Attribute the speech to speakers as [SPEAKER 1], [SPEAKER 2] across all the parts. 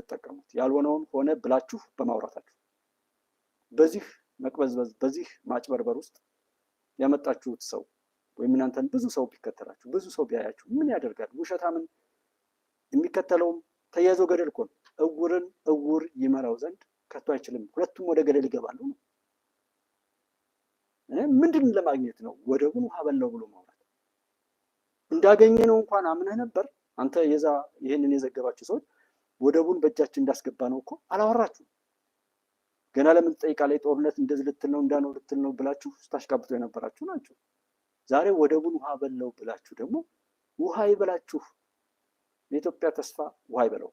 [SPEAKER 1] ተጠቀሙት። ያልሆነውን ሆነ ብላችሁ በማውራታችሁ በዚህ መቅበዝበዝ በዚህ ማጭበርበር ውስጥ ያመጣችሁት ሰው ወይም እናንተን ብዙ ሰው ቢከተላችሁ ብዙ ሰው ቢያያችሁ ምን ያደርጋል? ውሸታምን የሚከተለውም ተያይዞ ገደል እኮ ነው። እውርን እውር ይመራው ዘንድ ከቶ አይችልም፣ ሁለቱም ወደ ገደል ይገባሉ ነው። ምንድን ለማግኘት ነው ወደቡን ውሃ በላው ብሎ ማውራት? እንዳገኘ ነው እንኳን አምነህ ነበር አንተ ይህንን የዘገባችሁ ሰዎች ወደቡን በእጃችን እንዳስገባ ነው እኮ አላወራችሁ። ገና ለምን ትጠይቃለህ? ጦርነት እንደዚህ ልትል ነው እንዳነው ልትል ነው ብላችሁ ስታሽቃብጡ የነበራችሁ ናቸው። ዛሬ ወደቡን ውሃ በላው ብላችሁ ደግሞ ውሃ ይበላችሁ። የኢትዮጵያ ተስፋ ውሃ ይበላው።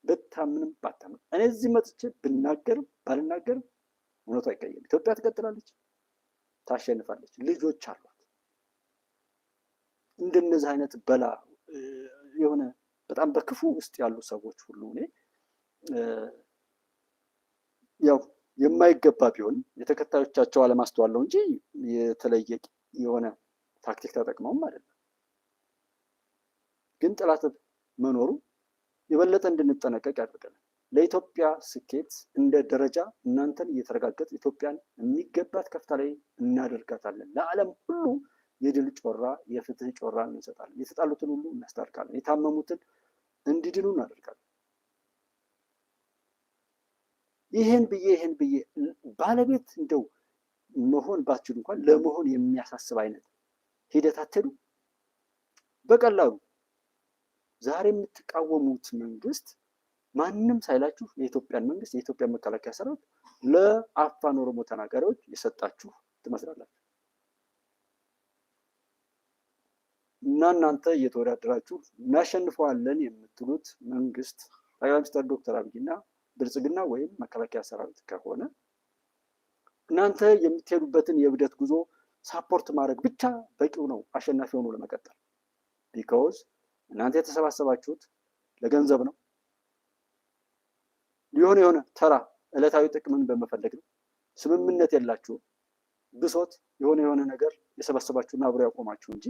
[SPEAKER 1] ብታምንም ባታምንም እኔ እዚህ መጥቼ ብናገርም ባልናገርም እውነቱ አይቀየም። ኢትዮጵያ ትቀጥላለች፣ ታሸንፋለች። ልጆች አሏት። እንደነዚህ አይነት በላ የሆነ በጣም በክፉ ውስጥ ያሉ ሰዎች ሁሉ እኔ ያው የማይገባ ቢሆንም የተከታዮቻቸው አለማስተዋል ነው እንጂ የተለየ የሆነ ታክቲክ ተጠቅመውም አይደለም። ግን ጠላት መኖሩ የበለጠ እንድንጠነቀቅ ያደርገናል። ለኢትዮጵያ ስኬት እንደ ደረጃ እናንተን እየተረጋገጥ ኢትዮጵያን የሚገባት ከፍታ ላይ እናደርጋታለን። ለዓለም ሁሉ የድል ጮራ የፍትህ ጮራ እንሰጣለን። የተጣሉትን ሁሉ እናስታርቃለን። የታመሙትን እንዲድኑ እናደርጋለን። ይሄን ብዬ ባለቤት እንደው መሆን ባትችሉ እንኳን ለመሆን የሚያሳስብ አይነት ሂደት አትሄዱ። በቀላሉ ዛሬ የምትቃወሙት መንግስት ማንም ሳይላችሁ የኢትዮጵያን መንግስት የኢትዮጵያን መከላከያ ሰራዊት ለአፋን ኦሮሞ ተናጋሪዎች የሰጣችሁ ትመስላላችሁ። እና እናንተ እየተወዳደራችሁ እናሸንፈዋለን የምትሉት መንግስት ጠቅላይ ሚኒስትር ዶክተር አብይና ብልጽግና ወይም መከላከያ ሰራዊት ከሆነ እናንተ የምትሄዱበትን የብደት ጉዞ ሳፖርት ማድረግ ብቻ በቂው ነው አሸናፊ ሆኖ ለመቀጠል። ቢኮዝ እናንተ የተሰባሰባችሁት ለገንዘብ ነው፣ የሆነ ተራ ዕለታዊ ጥቅምን በመፈለግ ነው። ስምምነት የላችሁም። ብሶት የሆነ ነገር የሰበሰባችሁና አብሮ ያቆማችሁ እንጂ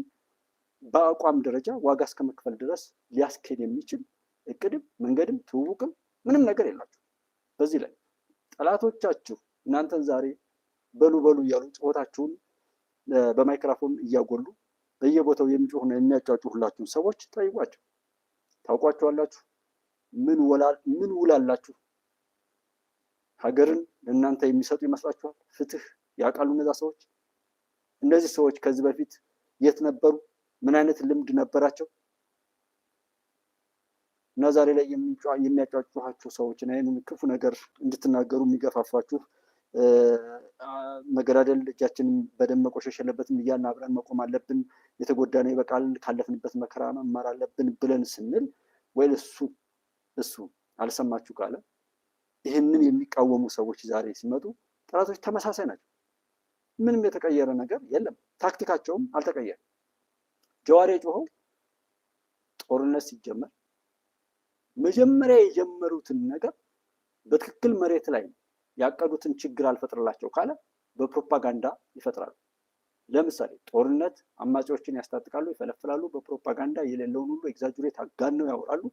[SPEAKER 1] በአቋም ደረጃ ዋጋ እስከመክፈል ድረስ ሊያስኬድ የሚችል እቅድም መንገድም ትውውቅም ምንም ነገር የላችሁ። በዚህ ላይ ጠላቶቻችሁ እናንተን ዛሬ በሉ እያሉ ጩኸታችሁን በማይክሮፎን እያጎሉ በየቦታው የሚጮሁና የሚያጫጩሁላችሁ ሰዎች ጠይቋቸው። ታውቋቸዋላችሁ። ምን ውላላችሁ? ሀገርን ለእናንተ የሚሰጡ ይመስላችኋል? ፍትህ ያውቃሉ እነዛ ሰዎች? እነዚህ ሰዎች ከዚህ በፊት የት ነበሩ? ምን አይነት ልምድ ነበራቸው? እና ዛሬ ላይ የሚያጫጩኋችሁ ሰዎች እና ይህንን ክፉ ነገር እንድትናገሩ የሚገፋፋችሁ መገዳደል እጃችንን በደም መቆሸሽ የለበትም እያልን አብረን መቆም አለብን፣ የተጎዳነው ይበቃል፣ ካለፍንበት መከራ መማር አለብን ብለን ስንል ወይ እሱ አልሰማችሁ ካለ ይህንን የሚቃወሙ ሰዎች ዛሬ ሲመጡ ጠላቶች ተመሳሳይ ናቸው። ምንም የተቀየረ ነገር የለም። ታክቲካቸውም አልተቀየረም። ጀዋር የጮኸው ጦርነት ሲጀመር መጀመሪያ የጀመሩትን ነገር በትክክል መሬት ላይ ያቀዱትን ችግር አልፈጥርላቸው ካለ በፕሮፓጋንዳ ይፈጥራሉ። ለምሳሌ ጦርነት አማጺዎችን ያስታጥቃሉ፣ ይፈለፍላሉ። በፕሮፓጋንዳ የሌለውን ሁሉ ኤግዛጁሬት አጋነው ያወራሉ።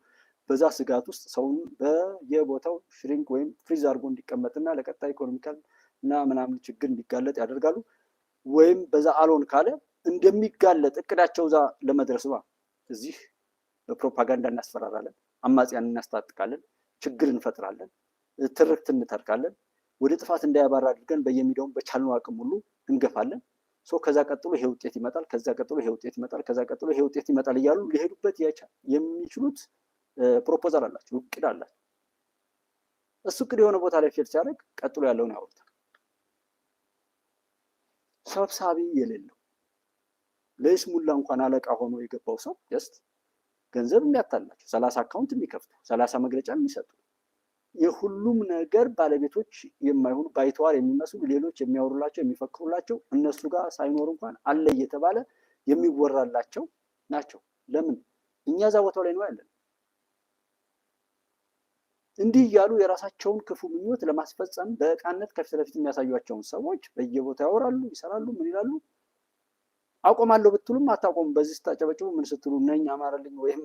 [SPEAKER 1] በዛ ስጋት ውስጥ ሰውን በየቦታው ሽሪንክ ወይም ፍሪዝ አድርጎ እንዲቀመጥና ለቀጣይ ኢኮኖሚካል እና ምናምን ችግር እንዲጋለጥ ያደርጋሉ። ወይም በዛ አልሆን ካለ እንደሚጋለጥ እቅዳቸው እዛ ለመድረስ እዚህ በፕሮፓጋንዳ እናስፈራራለን፣ አማጺያን እናስታጥቃለን፣ ችግር እንፈጥራለን፣ ትርክት እንተርካለን፣ ወደ ጥፋት እንዳያባራ አድርገን በየሚዲያውም በቻልነው አቅም ሁሉ እንገፋለን። ከዛ ቀጥሎ ይሄ ውጤት ይመጣል፣ ከዛ ቀጥሎ ይሄ ውጤት ይመጣል፣ ከዛ ቀጥሎ ይሄ ውጤት ይመጣል እያሉ ሊሄዱበት የሚችሉት ፕሮፖዛል አላቸው፣ እቅድ አላቸው። እሱ እቅድ የሆነ ቦታ ላይ ፌል ሲያደርግ ቀጥሎ ያለውን ያወርታል። ሰብሳቢ የሌለው ለይስሙላ እንኳን አለቃ ሆኖ የገባው ሰው ጀስት ገንዘብ የሚያታላቸው 30 አካውንት የሚከፍቱ 30 መግለጫ የሚሰጡ የሁሉም ነገር ባለቤቶች የማይሆኑ ባይተዋር የሚመስሉ ሌሎች የሚያወሩላቸው የሚፈክሩላቸው እነሱ ጋር ሳይኖር እንኳን አለ እየተባለ የሚወራላቸው ናቸው። ለምን? እኛ እዛ ቦታው ላይ ነው ያለን። እንዲህ እያሉ የራሳቸውን ክፉ ምኞት ለማስፈጸም በዕቃነት ከፊት ለፊት የሚያሳዩቸውን ሰዎች በየቦታው ያወራሉ፣ ይሰራሉ፣ ምን ይላሉ። አቆማለሁ ብትሉም አታቆሙ። በዚህ ስታጨበጭቡ ምን ስትሉ ነኝ አማረልኝ ወይም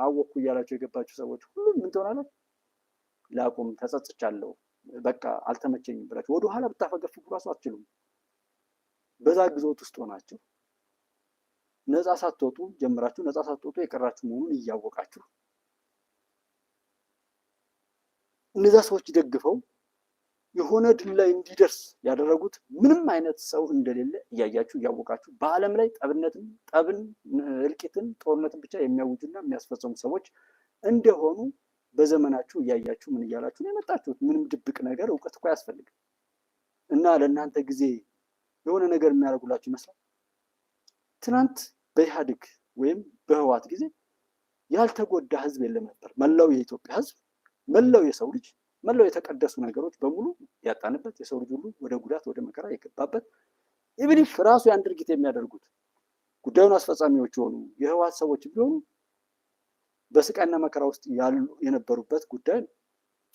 [SPEAKER 1] አወኩ እያላቸው የገባችሁ ሰዎች ሁሉም ምን ትሆናላችሁ? ላቁም፣ ተጸጽቻለሁ፣ በቃ አልተመቸኝም ብላችሁ ወደኋላ ብታፈገፍጉ ራሱ አትችሉም። በዛ ግዞት ውስጥ ሆናችሁ ነፃ ሳትወጡ ጀምራችሁ ነፃ ሳትወጡ የቀራችሁ መሆኑን እያወቃችሁ እነዛ ሰዎች ደግፈው የሆነ ድል ላይ እንዲደርስ ያደረጉት ምንም አይነት ሰው እንደሌለ እያያችሁ እያወቃችሁ በዓለም ላይ ጠብን፣ እልቂትን፣ ጦርነትን ብቻ የሚያውጁና የሚያስፈጽሙ ሰዎች እንደሆኑ በዘመናችሁ እያያችሁ ምን እያላችሁ ነው የመጣችሁት። ምንም ድብቅ ነገር እውቀት እኮ አያስፈልግም። እና ለእናንተ ጊዜ የሆነ ነገር የሚያደርጉላችሁ ይመስላል። ትናንት በኢህአዴግ ወይም በህወሓት ጊዜ ያልተጎዳ ህዝብ የለም ነበር። መላው የኢትዮጵያ ህዝብ፣ መላው የሰው ልጅ፣ መላው የተቀደሱ ነገሮች በሙሉ ያጣንበት፣ የሰው ልጅ ሁሉ ወደ ጉዳት ወደ መከራ የገባበት፣ ኢብሊፍ ራሱ ያን ድርጊት የሚያደርጉት ጉዳዩን አስፈጻሚዎች የሆኑ የህወሓት ሰዎች ቢሆኑ በስቃይና መከራ ውስጥ ያሉ የነበሩበት ጉዳይ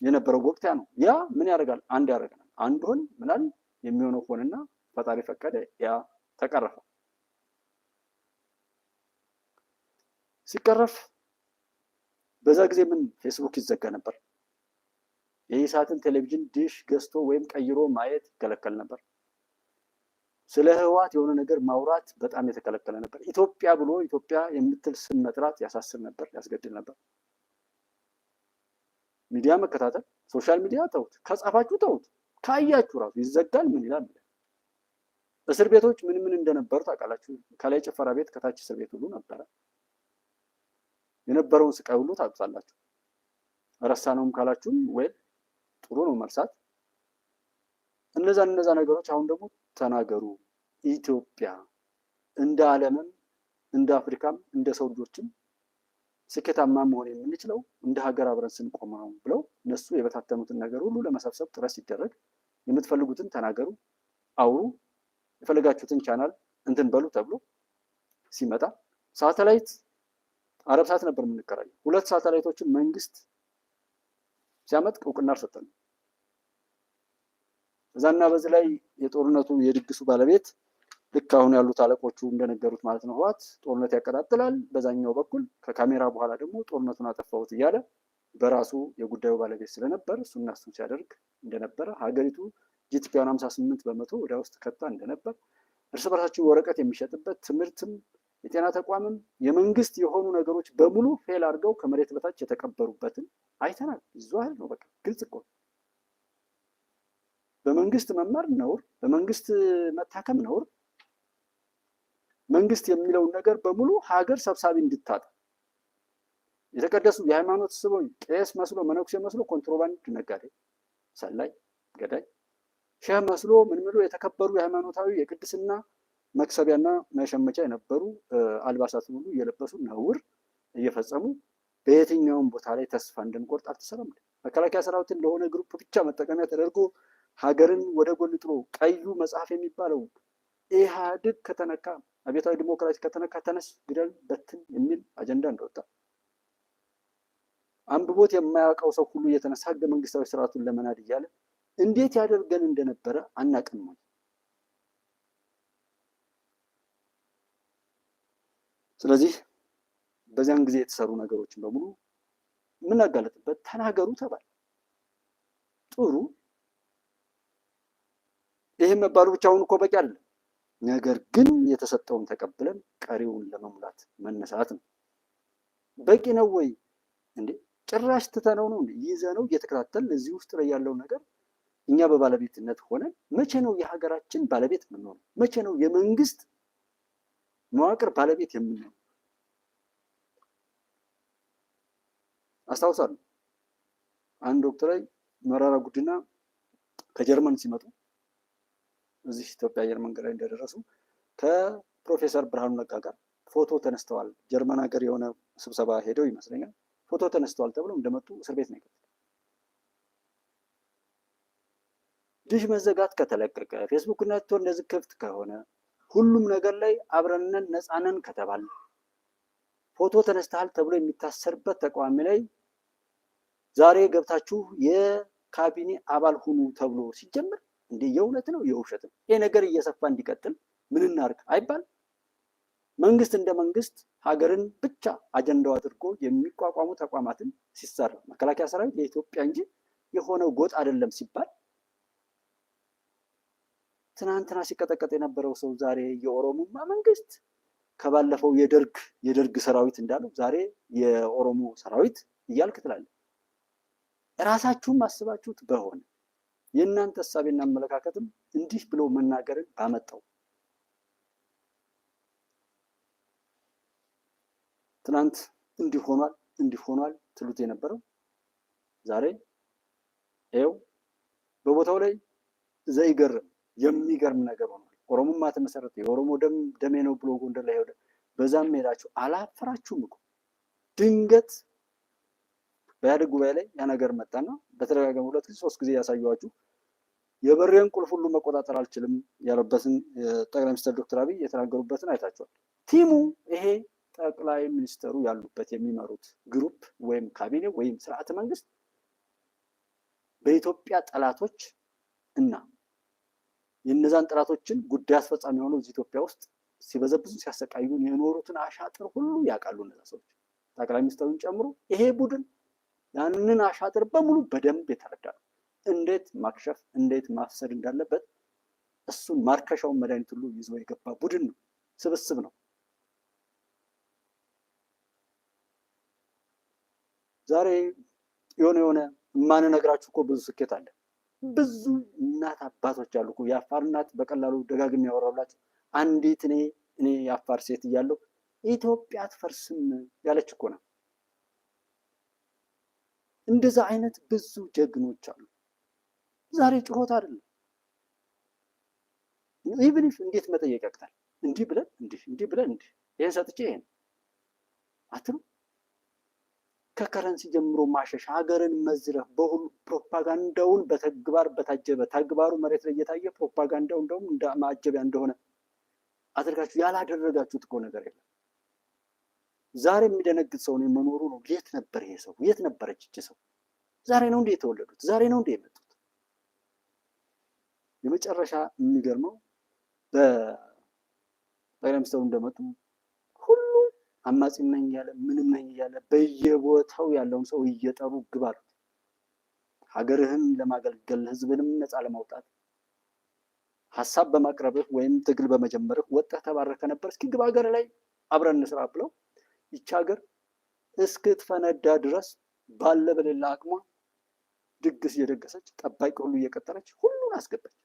[SPEAKER 1] የነበረው ወቅት ያ ነው። ያ ምን ያደርጋል? አንድ ያደርገናል። አንድ ሆን ምናል የሚሆነው ሆነና ፈጣሪ ፈቀደ፣ ያ ተቀረፈ። ሲቀረፍ በዛ ጊዜ ምን ፌስቡክ ይዘጋ ነበር። የኢሳትን ቴሌቪዥን ዲሽ ገዝቶ ወይም ቀይሮ ማየት ይከለከል ነበር። ስለ ህወሓት የሆነ ነገር ማውራት በጣም የተከለከለ ነበር። ኢትዮጵያ ብሎ ኢትዮጵያ የምትል ስም መጥራት ያሳስር ነበር፣ ያስገድል ነበር። ሚዲያ መከታተል፣ ሶሻል ሚዲያ ተውት፣ ከጻፋችሁ ተውት፣ ካያችሁ ራሱ ይዘጋል። ምን ይላል? እስር ቤቶች ምን ምን እንደነበሩ ታውቃላችሁ። ከላይ ጭፈራ ቤት፣ ከታች እስር ቤት ሁሉ ነበረ። የነበረውን ስቃይ ሁሉ ታውቃላችሁ። ረሳነውም ካላችሁም ወይ ጥሩ ነው መርሳት። እነዛ ነገሮች አሁን ደግሞ ተናገሩ። ኢትዮጵያ እንደ ዓለምም እንደ አፍሪካም እንደ ሰው ልጆችም ስኬታማ መሆን የምንችለው እንደ ሀገር አብረን ስንቆም ነው ብለው እነሱ የበታተኑትን ነገር ሁሉ ለመሰብሰብ ጥረት ሲደረግ የምትፈልጉትን ተናገሩ፣ አውሩ፣ የፈለጋችሁትን ቻናል እንትን በሉ ተብሎ ሲመጣ ሳተላይት አረብ ሳት ነበር የምንከራየው። 2 ሳተላይቶችን መንግስት ሲያመጥ እውቅና አልሰጠንም። እዛና በዚህ ላይ የጦርነቱ የድግሱ ባለቤት ልክ አሁን ያሉት አለቆቹ እንደነገሩት ማለት ነው፣ ህወሓት ጦርነት ያቀጣጥላል፣ በዛኛው በኩል ከካሜራ በኋላ ደግሞ ጦርነቱን አጠፋሁት እያለ በራሱ የጉዳዩ ባለቤት ስለነበር እሱና እሱን ሲያደርግ እንደነበረ፣ ሀገሪቱ ጂቲፒዋን 58% ወደ ውስጥ ከታ እንደነበር፣ እርስ በርሳቸው ወረቀት የሚሸጥበት ትምህርትም የጤና ተቋምም የመንግስት የሆኑ ነገሮች በሙሉ ፌል አድርገው ከመሬት በታች የተቀበሩበትን አይተናል። ዛሬ ነው በቃ ግልጽ እኮ። በመንግስት መማር ነውር፣ በመንግስት መታከም ነውር። መንግስት የሚለውን ነገር በሙሉ ሀገር ሰብሳቢ እንድታጣ የተቀደሱ የሃይማኖት ስቦኝ ቄስ መስሎ መነኩሴ መስሎ ኮንትሮባንድ ነጋዴ፣ ሰላይ፣ ገዳይ፣ ሼህ መስሎ ምን ብሎ የተከበሩ የሃይማኖታዊ የቅድስና መክሰቢያና መሸመቻ የነበሩ አልባሳት ሁሉ እየለበሱ ነውር እየፈጸሙ በየትኛውም ቦታ ላይ ተስፋ እንድንቆርጥ አልተሰራም። መከላከያ ሰራዊትን ለሆነ ግሩፕ ብቻ መጠቀሚያ ተደርጎ ሀገርን ወደ ጎን ጥሎ ቀዩ መጽሐፍ የሚባለው ኢህአዴግ ከተነካ፣ አብዮታዊ ዲሞክራሲ ከተነካ ተነስ፣ ግደል፣ በትን የሚል አጀንዳ እንደወጣ አንብቦት የማያውቀው ሰው ሁሉ እየተነሳ ህገ መንግስታዊ ስርዓቱን ለመናድ እያለ እንዴት ያደርገን እንደነበረ አናቅም። ስለዚህ በዚያን ጊዜ የተሰሩ ነገሮችን በሙሉ የምናጋለጥበት ተናገሩ ተባለ። ጥሩ፣ ይህም መባሉ ብቻውን እኮ በቂ አይደለም። ነገር ግን የተሰጠውን ተቀብለን ቀሪውን ለመሙላት መነሳት ነው። በቂ ነው ወይ እንዴ? ጭራሽ ትተነው ነው እንዴ? ይዘነው እየተከታተልን እዚህ ውስጥ ላይ ያለው ነገር እኛ በባለቤትነት ሆነን መቼ ነው የሀገራችን ባለቤት የምንሆነው? መቼ ነው የመንግስት መዋቅር ባለቤት የምንሆነው? አስታውሳለሁ አንድ ወቅት ላይ መራራ ጉዲና ከጀርመን ሲመጡ እዚህ ኢትዮጵያ አየር መንገድ ላይ እንደደረሱ ከፕሮፌሰር ብርሃኑ ነጋ ጋር ፎቶ ተነስተዋል። ጀርመን ሀገር የሆነ ስብሰባ ሄደው ይመስለኛል ፎቶ ተነስተዋል ተብለው እንደመጡ እስር ቤት ነው የገቡት። ዲሽ መዘጋት ከተለቀቀ፣ ፌስቡክ ነቶ እንደዚህ ክፍት ከሆነ፣ ሁሉም ነገር ላይ አብረነን ነፃነን ከተባለ፣ ፎቶ ተነስተሃል ተብሎ የሚታሰርበት ተቃዋሚ ላይ ዛሬ ገብታችሁ የካቢኔ አባል ሁኑ ተብሎ ሲጀምር እንዴ የእውነት ነው የውሸት ነው? ይሄ ነገር እየሰፋ እንዲቀጥል ምን እናድርግ አይባል? መንግስት እንደ መንግስት ሀገርን ብቻ አጀንዳው አድርጎ የሚቋቋሙ ተቋማትን ሲሰራ መከላከያ ሰራዊት የኢትዮጵያ እንጂ የሆነ ጎጥ አይደለም ሲባል ትናንትና ሲቀጠቀጥ የነበረው ሰው ዛሬ የኦሮሞማ መንግስት ከባለፈው የደርግ ሰራዊት እንዳለው ዛሬ የኦሮሞ ሰራዊት እያልክ ትላለህ። ራሳችሁም አስባችሁት በሆነ የእናንተ ሀሳቤና አመለካከትም እንዲህ ብሎ መናገርን ባመጣው ትናንት እንዲህ ሆኗል ትሉት የነበረው ዛሬ ይኸው በቦታው ላይ ዘይገርም የሚገርም ነገር ሆኗል። ኦሮሞማ ተመሰረተ፣ የኦሮሞ ደሜ ነው ብሎ ጎንደር ላይ ሄደ። በዛም ሄዳችሁ አላፈራችሁም እኮ። ድንገት በኢህአዴግ ጉባኤ ላይ ያ ነገር መጣና በተደጋጋሚ 2 ጊዜ 3 ጊዜ ያሳየኋችሁ የበሬን ቁልፍ ሁሉ መቆጣጠር አልችልም ያለበትን ጠቅላይ ሚኒስትር ዶክተር አብይ የተናገሩበትን አይታችኋል። ቲሙ ይሄ ጠቅላይ ሚኒስትሩ ያሉበት የሚመሩት ግሩፕ ወይም ካቢኔ ወይም ስርዓተ መንግስት በኢትዮጵያ ጠላቶች እና የነዛን ጠላቶችን ጉዳይ አስፈጻሚ ሆነው እዚህ ኢትዮጵያ ውስጥ ሲበዘብዙ ሲያሰቃዩን የኖሩትን አሻጥር ሁሉ ያውቃሉ። እነዛ ሰዎች ጠቅላይ ሚኒስትሩን ጨምሮ ይሄ ቡድን ያንን አሻጥር በሙሉ በደንብ የተረዳ ነው። እንዴት ማክሸፍ እንዴት ማፍሰድ እንዳለበት እሱን ማርከሻውን መድኃኒት ሁሉ ይዞ የገባ ቡድን ነው፣ ስብስብ ነው። ዛሬ የሆነ የማንነግራችሁ እኮ ብዙ ስኬት አለ። ብዙ እናት አባቶች አሉ እኮ። የአፋር እናት በቀላሉ ደጋግሜ ያወራላችሁ አንዲት እኔ የአፋር ሴት እያለሁ ኢትዮጵያ አትፈርስም ያለች እኮ ነው። እንደዛ አይነት ብዙ ጀግኖች አሉ። ዛሬ ጩኸት አይደለም። ኢቭን ኢፍ እንዴት መጠየቅ ያቅታል? እንዲህ ብለን ይሄን ሰጥቼ ይሄን አትሩ። ከከረንሲ ጀምሮ ማሸሽ፣ ሀገርን መዝረፍ፣ በሁሉ ፕሮፓጋንዳውን በተግባር በታጀበ ተግባሩ መሬት ላይ እየታየ ፕሮፓጋንዳው እንደውም እንደ ማጀቢያ እንደሆነ አድርጋችሁ ያላደረጋችሁት እኮ ነገር የለም። ዛሬ የሚደነግጥ ሰው ነው መኖሩ ነው። የት ነበር ይሄ ሰው? የት ነበረች እቺ ሰው? ዛሬ ነው እንዴ የተወለዱት? ዛሬ ነው እንዴ የመጡት? የመጨረሻ የሚገርመው በጠቅላይ ሚኒስትሩ እንደመጡ ሁሉ አማጺም ነኝ እያለ ምንም ነኝ እያለ በየቦታው ያለውን ሰው እየጠሩ ግባል። ሀገርህን ለማገልገል ህዝብንም ነፃ ለማውጣት ሀሳብ በማቅረብህ ወይም ትግል በመጀመርህ ወጥተህ ተባረከ ነበር። እስኪ ግባ ሀገር ላይ አብረን እንስራ ብለው ይቺ ሀገር እስክትፈነዳ ድረስ ባለ በሌላ አቅሟ ድግስ እየደገሰች ጠባቂ ሁሉ እየቀጠረች ሁሉን አስገባች።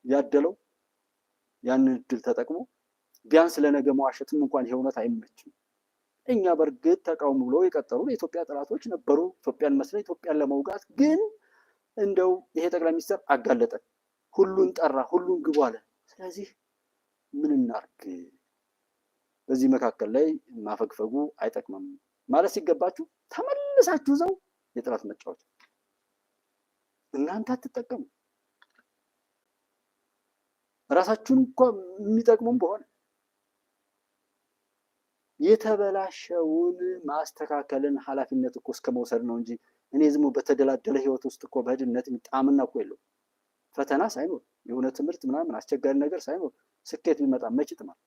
[SPEAKER 1] ያደለው ያንን እድል ተጠቅሞ ቢያንስ ለነገ መዋሸትም እንኳን የእውነት አይመችም። እኛ በእርግጥ ተቃውሞ ብለው የቀጠሩ የኢትዮጵያ ጠላቶች ነበሩ፣ ኢትዮጵያን መስለ ኢትዮጵያን ለመውጋት። ግን እንደው ይሄ ጠቅላይ ሚኒስትር አጋለጠን፣ ሁሉን ጠራ፣ ሁሉን ግቡ አለ። ስለዚህ ምን እናርግ? በዚህ መካከል ላይ ማፈግፈጉ አይጠቅምም ማለት ሲገባችሁ ተመልሳችሁ ዘው የጠላት መጫወት እናንተ አትጠቀሙ። ራሳችሁን እኮ የሚጠቅሙም በሆነ የተበላሸውን ማስተካከልን ኃላፊነት እኮ እስከ መውሰድ ነው እንጂ እኔ ዝም በተደላደለ ህይወት ውስጥ እኮ በድነት ጣምና እኮ የለው። ፈተና ሳይኖር የሆነ ትምህርት ምናምን አስቸጋሪ ነገር ሳይኖር ስኬት ቢመጣ መች ይጥማል?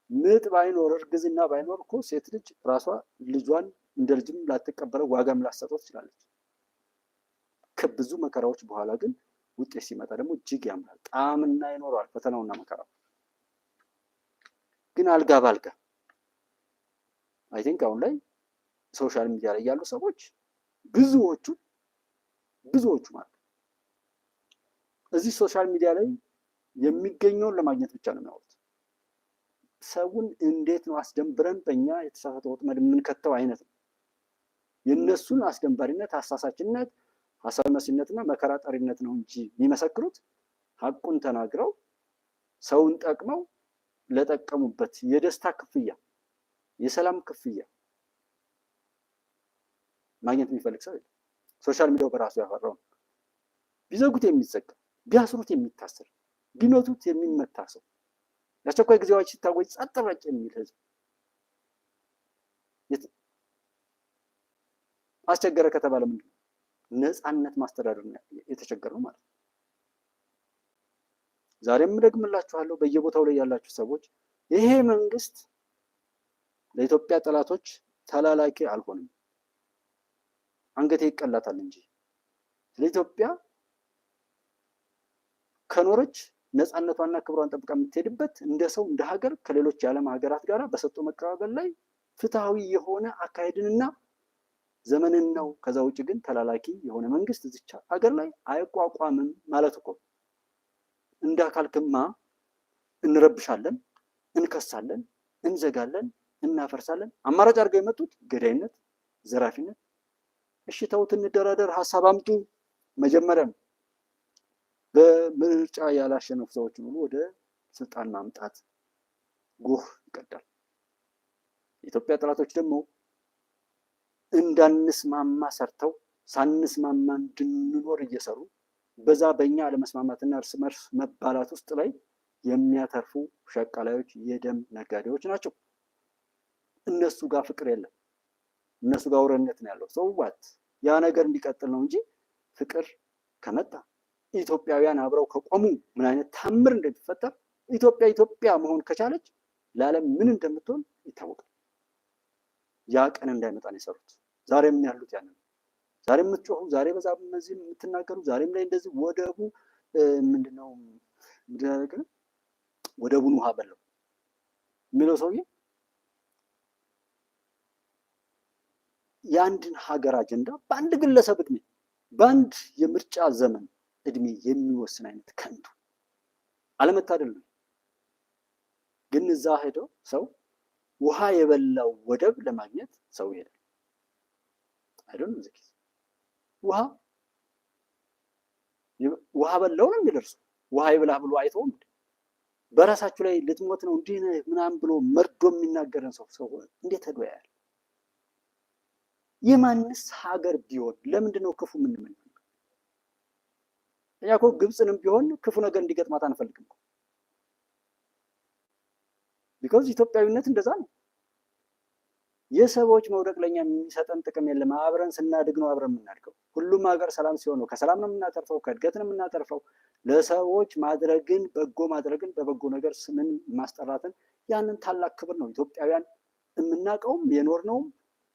[SPEAKER 1] ምጥ ባይኖር እርግዝና ባይኖር እኮ ሴት ልጅ ራሷ ልጇን እንደ ልጅም ላትቀበለው ዋጋም ላትሰጠው ትችላለች። ከብዙ መከራዎች በኋላ ግን ውጤት ሲመጣ ደግሞ እጅግ ያምራል፣ ጣዕምና ይኖረዋል ፈተናውና መከራው። ግን አልጋ ባልጋ አይ ቲንክ አሁን ላይ ሶሻል ሚዲያ ላይ ያሉ ሰዎች ብዙዎቹ ማለት እዚህ ሶሻል ሚዲያ ላይ የሚገኘውን ለማግኘት ብቻ ነው የሚያወሩት። ሰውን እንዴት ነው አስደንብረን በእኛ የተሳሳተ ወጥመድ የምንከተው አይነት ነው። የእነሱን አስደንባሪነት፣ አሳሳችነት፣ ሀሳብ መሲነትና መከራ ጠሪነት ነው እንጂ የሚመሰክሩት ሀቁን ተናግረው ሰውን ጠቅመው ለጠቀሙበት የደስታ ክፍያ የሰላም ክፍያ ማግኘት የሚፈልግ ሰው የለም። ሶሻል ሚዲያው በራሱ ያፈራው ቢዘጉት የሚዘጋ ቢያስሩት የሚታሰር ቢመቱት የሚመታ ሰው የአስቸኳይ ጊዜ አዋጅ ሲታወጅ ጸጥ ረጭ የሚል ህዝብ አስቸገረ ከተባለ ምንድን ነው? ነፃነት ማስተዳደር ነው የተቸገረው ማለት ነው። ዛሬም ደግምላችኋለሁ፣ በየቦታው ላይ ያላችሁ ሰዎች ይሄ መንግስት ለኢትዮጵያ ጠላቶች ተላላኪ አልሆንም። አንገቴ ይቀላታል እንጂ ስለ ኢትዮጵያ ከኖረች ነፃነቷና ክብሯን ጠብቃ የምትሄድበት እንደ ሰው እንደ ሀገር ከሌሎች የዓለም ሀገራት ጋር በሰጥቶ መቀባበል ላይ ፍትሃዊ የሆነ አካሄድንና ዘመንን ነው። ከዛ ውጭ ግን ተላላኪ የሆነ መንግስት እዚች ሀገር ላይ አይቋቋምም ማለት እኮ። እንደ አካልክማ እንረብሻለን፣ እንከሳለን፣ እንዘጋለን፣ እናፈርሳለን። አማራጭ አድርገው የመጡት ገዳይነት፣ ዘራፊነት። እሺ ተውት፣ እንደራደር፣ ሀሳብ አምጡ። መጀመሪያም በምርጫ ያላሸነፉ ሰዎችን ሁሉ ወደ ስልጣን ማምጣት ጎህ ይቀዳል። የኢትዮጵያ ጠላቶች ደግሞ እንዳንስማማ ሰርተው ሳንስማማ እንድንኖር እየሰሩ በዛ በእኛ አለመስማማትና እርስ በርስ መባላት ውስጥ ላይ የሚያተርፉ ሸቃላዮች፣ የደም ነጋዴዎች ናቸው። እነሱ ጋር ፍቅር የለም፣ እነሱ ጋር አውሬነት ነው ያለው። ሰውዋት ያ ነገር እንዲቀጥል ነው እንጂ ፍቅር ከመጣ ኢትዮጵያውያን አብረው ከቆሙ ምን አይነት ታምር እንደሚፈጠር ኢትዮጵያ ኢትዮጵያ መሆን ከቻለች ለዓለም ምን እንደምትሆን ይታወቃል። ያ ቀን እንዳይመጣ ነው የሰሩት። ዛሬም ያሉት ያን ነው። ዛሬ የምትጮሁ፣ ዛሬ በዛ እነዚህ የምትናገሩ፣ ዛሬም ላይ እንደዚህ ወደቡ ምንድነው ወደቡን ውሃ በለው የሚለው ሰውዬ የአንድን ሀገር አጀንዳ በአንድ ግለሰብ እድሜ በአንድ የምርጫ ዘመን እድሜ የሚወስን አይነት ከንቱ አለመታደል ነው። ግን እዛ ሄዶ ሰው ውሃ የበላው ወደብ ለማግኘት ሰው ይሄዳል። አይደለም ዝኪ ውሃ በላው ነው የሚደርሱ። ውሃ ይብላህ ብሎ አይተውም። በራሳችሁ ላይ ልትሞት ነው እንዲህ ምናምን ብሎ መርዶ የሚናገረን ሰው እንዴት ሄዶ ያያል? የማንስ ሀገር ቢሆን ለምንድን ነው ክፉ የምንመኘው? እኛ እኮ ግብፅንም ቢሆን ክፉ ነገር እንዲገጥማት አንፈልግም። ቢኮዝ ኢትዮጵያዊነት እንደዛ ነው። የሰዎች መውደቅ ለኛ የሚሰጠን ጥቅም የለም። አብረን ስናድግ ነው አብረን የምናድገው። ሁሉም ሀገር ሰላም ሲሆን ነው ከሰላም ነው የምናተርፈው፣ ከእድገት ነው የምናተርፈው። ለሰዎች ማድረግን በጎ ማድረግን በበጎ ነገር ስምን ማስጠራትን ያንን ታላቅ ክብር ነው ኢትዮጵያውያን የምናውቀውም የኖርነውም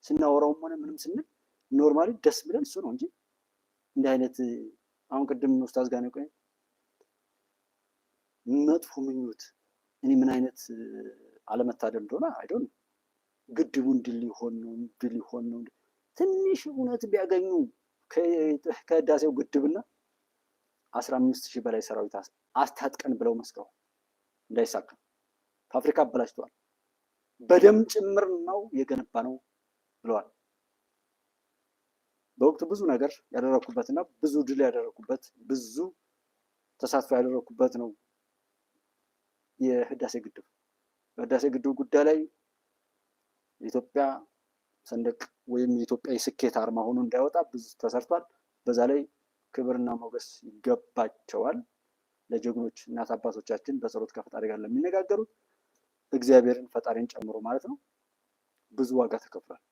[SPEAKER 1] ስናወራውም ሆነ ምንም ስንል ኖርማሊ ደስ ብለን እሱ ነው እንጂ እንዲህ አይነት አሁን ቅድም ኡስታዝ ጋር ነው መጥፎ ምኞት እኔ ምን አይነት አለመታደል እንደሆነ አይዶን ግድቡ ድል ሊሆን ነው ትንሽ እውነት ቢያገኙ ከህዳሴው ግድብና 15,000 በላይ ሰራዊት አስታጥቀን ብለው መስከው እንዳይሳካ ፋብሪካ አበላሽተዋል። በደም ጭምር ነው የገነባ ነው ብለዋል። በወቅቱ ብዙ ነገር ያደረኩበትና ብዙ ድል ያደረኩበት ብዙ ተሳትፎ ያደረኩበት ነው የህዳሴ ግድብ። በህዳሴ ግድብ ጉዳይ ላይ የኢትዮጵያ ሰንደቅ ወይም የኢትዮጵያ የስኬት አርማ ሆኖ እንዳይወጣ ብዙ ተሰርቷል። በዛ ላይ ክብርና ሞገስ ይገባቸዋል። ለጀግኖች እናት አባቶቻችን በጸሎት ከፈጣሪ ጋር ለሚነጋገሩት እግዚአብሔርን ፈጣሪን ጨምሮ ማለት ነው ብዙ ዋጋ ተከፍሏል።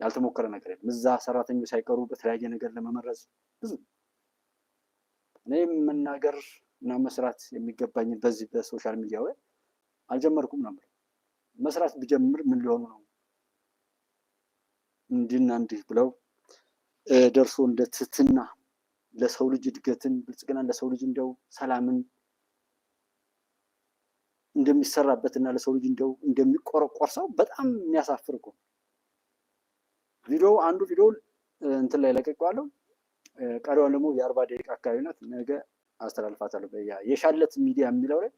[SPEAKER 1] ያልተሞከረ ነገር የለም። እዛ ሰራተኞች ሳይቀሩ በተለያየ ነገር ለመመረዝ ብዙ እኔ መናገር እና መስራት የሚገባኝ በዚህ በሶሻል ሚዲያው አልጀመርኩም ነበር። መስራት ብጀምር ምን ሊሆኑ ነው እንዲና እንዲህ ብለው ደርሶ እንደ ትህትና ለሰው ልጅ እድገትን ብልጽግና ለሰው ልጅ እንደው ሰላምን እንደሚሰራበትና ለሰው ልጅ እንደው እንደሚቆረቆር ሰው በጣም የሚያሳፍር እኮ ቪዲዮ አንዱ ቪዲዮ እንትን ላይ ለቀቀዋለሁ። ቀሪዋን ደግሞ የ40 ደቂቃ አካባቢ ናት። ነገ አስተላልፋታለሁ። የሻለት ሚዲያ የሚለው ላይ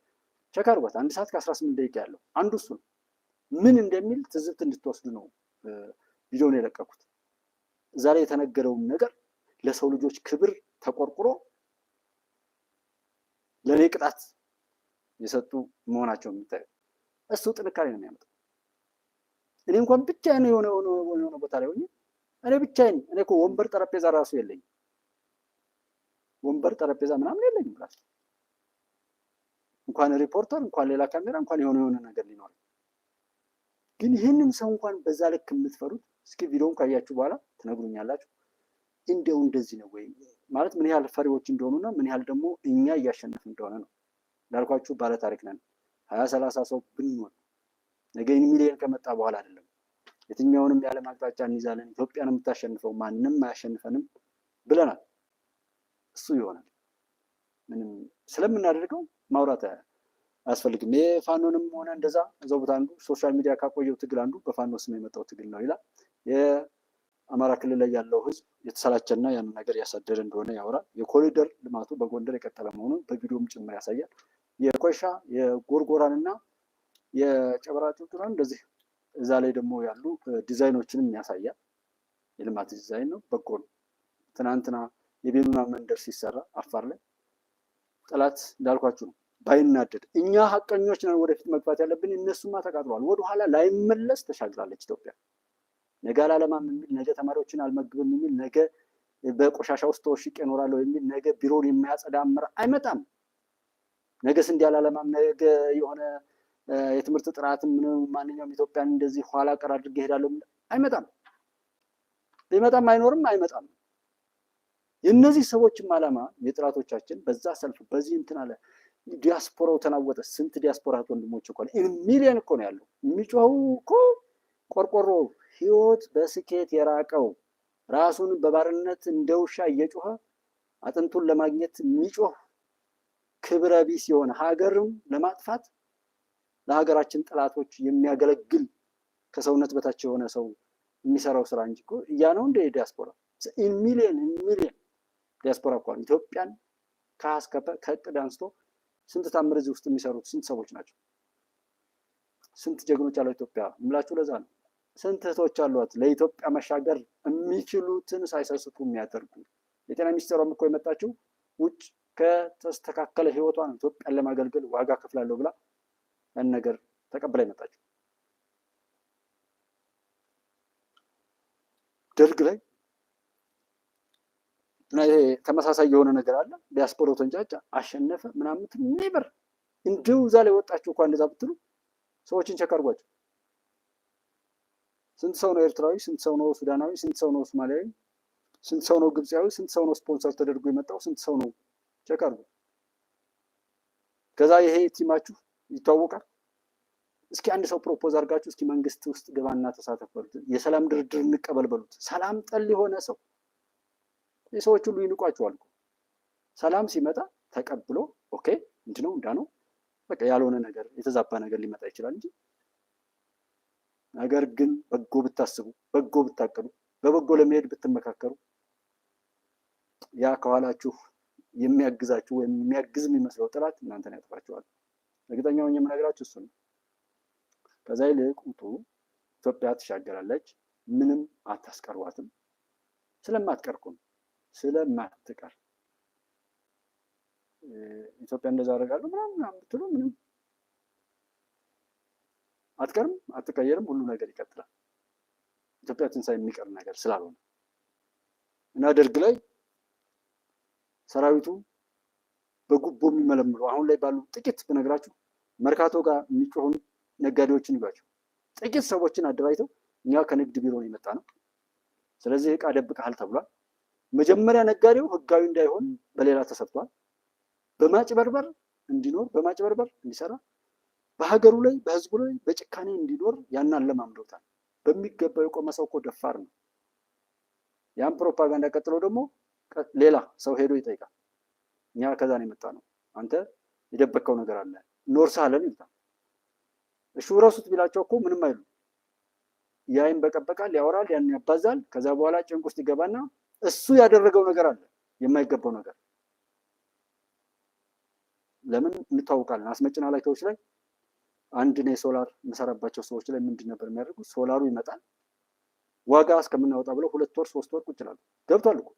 [SPEAKER 1] ቸክ አድርጓት። 1 ሰዓት ከ18 ደቂቃ ያለው አንዱ እሱ ነው። ምን እንደሚል ትዝብት እንድትወስዱ ነው ቪዲዮውን የለቀኩት። እዛ ላይ የተነገረውን ነገር ለሰው ልጆች ክብር ተቆርቁሮ ለኔ ቅጣት የሰጡ መሆናቸው የሚታየው እሱ ጥንካሬ ነው የሚያመጣው። እኔ እንኳን ብቻዬን የሆነ ቦታ ላይ ሆኜ እኔ ብቻዬን እኔ እኮ ወንበር ጠረጴዛ ራሱ የለኝም። ወንበር ጠረጴዛ ምናምን የለኝም ራሱ እንኳን ሪፖርተር እንኳን ሌላ ካሜራ እንኳን የሆነ ነገር ሊኖር ግን ይህንን ሰው እንኳን በዛ ልክ የምትፈሩት እስኪ ቪዲዮውን ካያችሁ በኋላ ትነግሩኛላችሁ። እንደው እንደዚህ ነው ወይ ማለት ምን ያህል ፈሪዎች እንደሆኑና ምን ያህል ደግሞ እኛ እያሸነፍን እንደሆነ ነው። ላልኳችሁ ባለ ታሪክ ነን። 20-30 ሰው ብንሆን ነገ ሚሊዮን ከመጣ በኋላ አይደለም የትኛውንም የዓለም አቅጣጫ እንይዛለን፣ ኢትዮጵያን የምታሸንፈው ማንም አያሸንፈንም ብለናል። እሱ ይሆናል። ምንም ስለምናደርገው ማውራት አያስፈልግም። የፋኖንም ሆነ እንደዛ ዘውት አንዱ ሶሻል ሚዲያ ካቆየው ትግል አንዱ በፋኖ ስም የመጣው ትግል ነው ይላል። የአማራ ክልል ላይ ያለው ህዝብ የተሰላቸና ያንን ነገር ያሳደረ እንደሆነ ያወራል። የኮሪደር ልማቱ በጎንደር የቀጠለ መሆኑን በቪዲዮም ጭምር ያሳያል። የኮይሻ የጎርጎራንና የጨበራ ጩርጩራን እንደዚህ እዛ ላይ ደግሞ ያሉ ዲዛይኖችንም ያሳያል። የልማት ዲዛይን ነው፣ በጎ ነው። ትናንትና የቤኑና መንደር ሲሰራ አፋር ላይ ጠላት እንዳልኳችሁ ነው ባይናደድ። እኛ ሀቀኞች ነን ወደፊት መግባት ያለብን። እነሱማ ተቃጥለዋል። ወደኋላ ላይመለስ ተሻግራለች ኢትዮጵያ። ነገ አላለማም የሚል፣ ነገ ተማሪዎችን አልመግብም የሚል፣ ነገ በቆሻሻ ውስጥ ተወሽቄ እኖራለሁ የሚል፣ ነገ ቢሮን የማያጸዳ አመራር አይመጣም። ነገ ስንዴ አላለማም፣ ነገ የሆነ የትምህርት ጥራትም ማንኛውም ኢትዮጵያን እንደዚህ ኋላ ቀር አድርጌ እሄዳለሁ አይመጣም። ቢመጣም አይኖርም፣ አይመጣም። የእነዚህ ሰዎችም ዓላማ የጥራቶቻችን በዛ ሰልፍ በዚህ እንትን አለ። ዲያስፖራው ተናወጠ። ስንት ዲያስፖራት ወንድሞች እኮ ሚሊዮን እኮ ነው ያለው። የሚጮኸው እኮ ቆርቆሮ ህይወት በስኬት የራቀው ራሱን በባርነት እንደ ውሻ እየጮኸ አጥንቱን ለማግኘት የሚጮህ ክብረ ቢስ የሆነ ሀገርም ለማጥፋት ለሀገራችን ጠላቶች የሚያገለግል ከሰውነት በታች የሆነ ሰው የሚሰራው ስራ እንጂ እኮ እያ ነው እንደ ዲያስፖራ ሚሊዮን ዲያስፖራ እኮ ኢትዮጵያን ከእቅድ አንስቶ ስንት ታምር እዚህ ውስጥ የሚሰሩት ስንት ሰዎች ናቸው? ስንት ጀግኖች አሏት ኢትዮጵያ የምላችሁ ለዛ ነው። ስንት እህቶች አሏት ለኢትዮጵያ መሻገር የሚችሉትን ሳይሰስቱ የሚያደርጉ። የጤና ሚኒስቴሯም እኮ የመጣችው ውጭ ከተስተካከለ ህይወቷ ነው ኢትዮጵያን ለማገልገል ዋጋ ከፍላለሁ ብላ ያን ነገር ተቀብላ የመጣችው። ደርግ ላይ እና ይሄ ተመሳሳይ የሆነ ነገር አለ። ዲያስፖራው ተንጫጫ፣ አሸነፈ ምናምን ኔቨር እንዲሁ እዛ ላይ ወጣችሁ እንኳን እንደዛ ብትሉ ሰዎችን ቸክ አድርጓቸው። ስንት ሰው ነው ኤርትራዊ? ስንት ሰው ነው ሱዳናዊ? ስንት ሰው ነው ሶማሊያዊ? ስንት ሰው ነው ግብፃዊ? ስንት ሰው ነው ስፖንሰር ተደርጎ የመጣው? ስንት ሰው ነው? ቸክ አድርጉ። ከዛ ይሄ ቲማችሁ ይታወቃል። እስኪ አንድ ሰው ፕሮፖዝ አድርጋችሁ እስኪ መንግስት ውስጥ ገባና ተሳተፍ በሉት፣ የሰላም ድርድር እንቀበል በሉት። ሰላም ጠል የሆነ ሰው የሰዎች ሁሉ ይንቋቸዋል። ሰላም ሲመጣ ተቀብሎ ኦኬ እንድነው እንዳነው በቃ ያልሆነ ነገር የተዛባ ነገር ሊመጣ ይችላል እንጂ ነገር ግን በጎ ብታስቡ፣ በጎ ብታቀዱ፣ በበጎ ለመሄድ ብትመካከሩ ያ ከኋላችሁ የሚያግዛችሁ ወይም የሚያግዝ የሚመስለው ጥላት እናንተን ያጥፋችኋል። እርግጠኛ ሆኜ የምነግራችሁ እሱ ነው። ከዛ ይልቅ ውጡ። ኢትዮጵያ ትሻገራለች። ምንም አታስቀሯትም። ስለማትቀርኩም ስለማትቀር ኢትዮጵያ እንደዛ አደርጋለሁ ምናምን ብትሉ ምንም አትቀርም፣ አትቀየርም። ሁሉ ነገር ይቀጥላል። ኢትዮጵያ ትንሣኤ የሚቀር ነገር ስላልሆነ እና ደርግ ላይ ሰራዊቱ በጉቦ የሚመለምሉ አሁን ላይ ባሉ ጥቂት ብነግራችሁ መርካቶ ጋር የሚጮሁ ነጋዴዎችን ይሏቸው ጥቂት ሰዎችን አደራጅተው እኛ ከንግድ ቢሮ ነው የመጣ ነው፣ ስለዚህ ዕቃ ደብቀሃል ተብሏል። መጀመሪያ ነጋዴው ህጋዊ እንዳይሆን በሌላ ተሰጥቷል። በማጭበርበር እንዲኖር፣ በማጭበርበር እንዲሰራ፣ በሀገሩ ላይ በህዝቡ ላይ በጭካኔ እንዲኖር ያንን ለማምደውታል። በሚገባው የቆመ ሰው እኮ ደፋር ነው። ያን ፕሮፓጋንዳ ቀጥሎ ደግሞ ሌላ ሰው ሄዶ ይጠይቃል። እኛ ከዛ ነው የመጣ ነው፣ አንተ የደበቀው ነገር አለ ኖርሳለን ይልታል። እሺ ረሱት ቢላቸው እኮ ምንም አይሉ። ያይን በቀበቃል፣ ያወራል፣ ያን ያባዛል። ከዛ በኋላ ጭንቅ ውስጥ ይገባና እሱ ያደረገው ነገር አለ የማይገባው ነገር። ለምን እንታውቃለን? አስመጭና ላኪዎች ላይ አንድ ነው ሶላር መሰራባቸው ሰዎች ላይ ምንድን ነበር የሚያደርጉት? ሶላሩ ይመጣል ዋጋ እስከምናወጣ ብለው 2 ወር 3 ወር ቁጭ ይላሉ። ገብቷል እኮ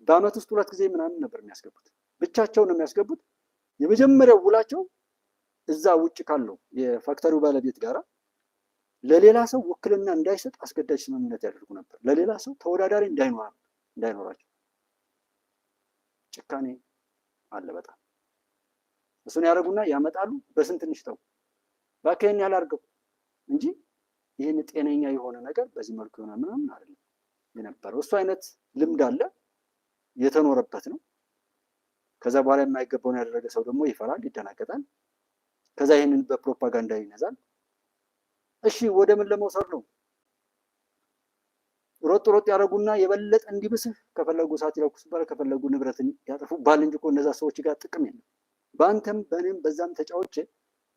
[SPEAKER 1] በአመት ውስጥ 2 ጊዜ ምናምን ነበር የሚያስገቡት። ብቻቸውን ነው የሚያስገቡት። የመጀመሪያው ውላቸው እዛ ውጭ ካለው የፋክተሪው ባለቤት ጋራ ለሌላ ሰው ውክልና እንዳይሰጥ አስገዳጅ ስምምነት ያደርጉ ነበር። ለሌላ ሰው ተወዳዳሪ እንዳይኖራቸው። ጭካኔ አለ በጣም። እሱን ያደርጉና ያመጣሉ። በስንት ንሽተው ባከን ያላርገው እንጂ ይሄን ጤነኛ የሆነ ነገር በዚህ መልኩ የሆነ ምናምን አይደለም የነበረው። እሱ አይነት ልምድ አለ፣ የተኖረበት ነው። ከዛ በኋላ የማይገባውን ያደረገ ሰው ደግሞ ይፈራል፣ ይደናገጣል። ከዛ ይሄንን በፕሮፓጋንዳ ይነዛል። እሺ ወደ ምን ለመውሰድ ነው? ሮጥ ያደረጉና የበለጠ እንዲብስህ ከፈለጉ እሳት ይለኩሱባል፣ ከፈለጉ ንብረትን ያጠፉባል እንጂ እኮ እነዛ ሰዎች ጋር ጥቅም የለም። በአንተም በእኔም በዛም ተጫውቼ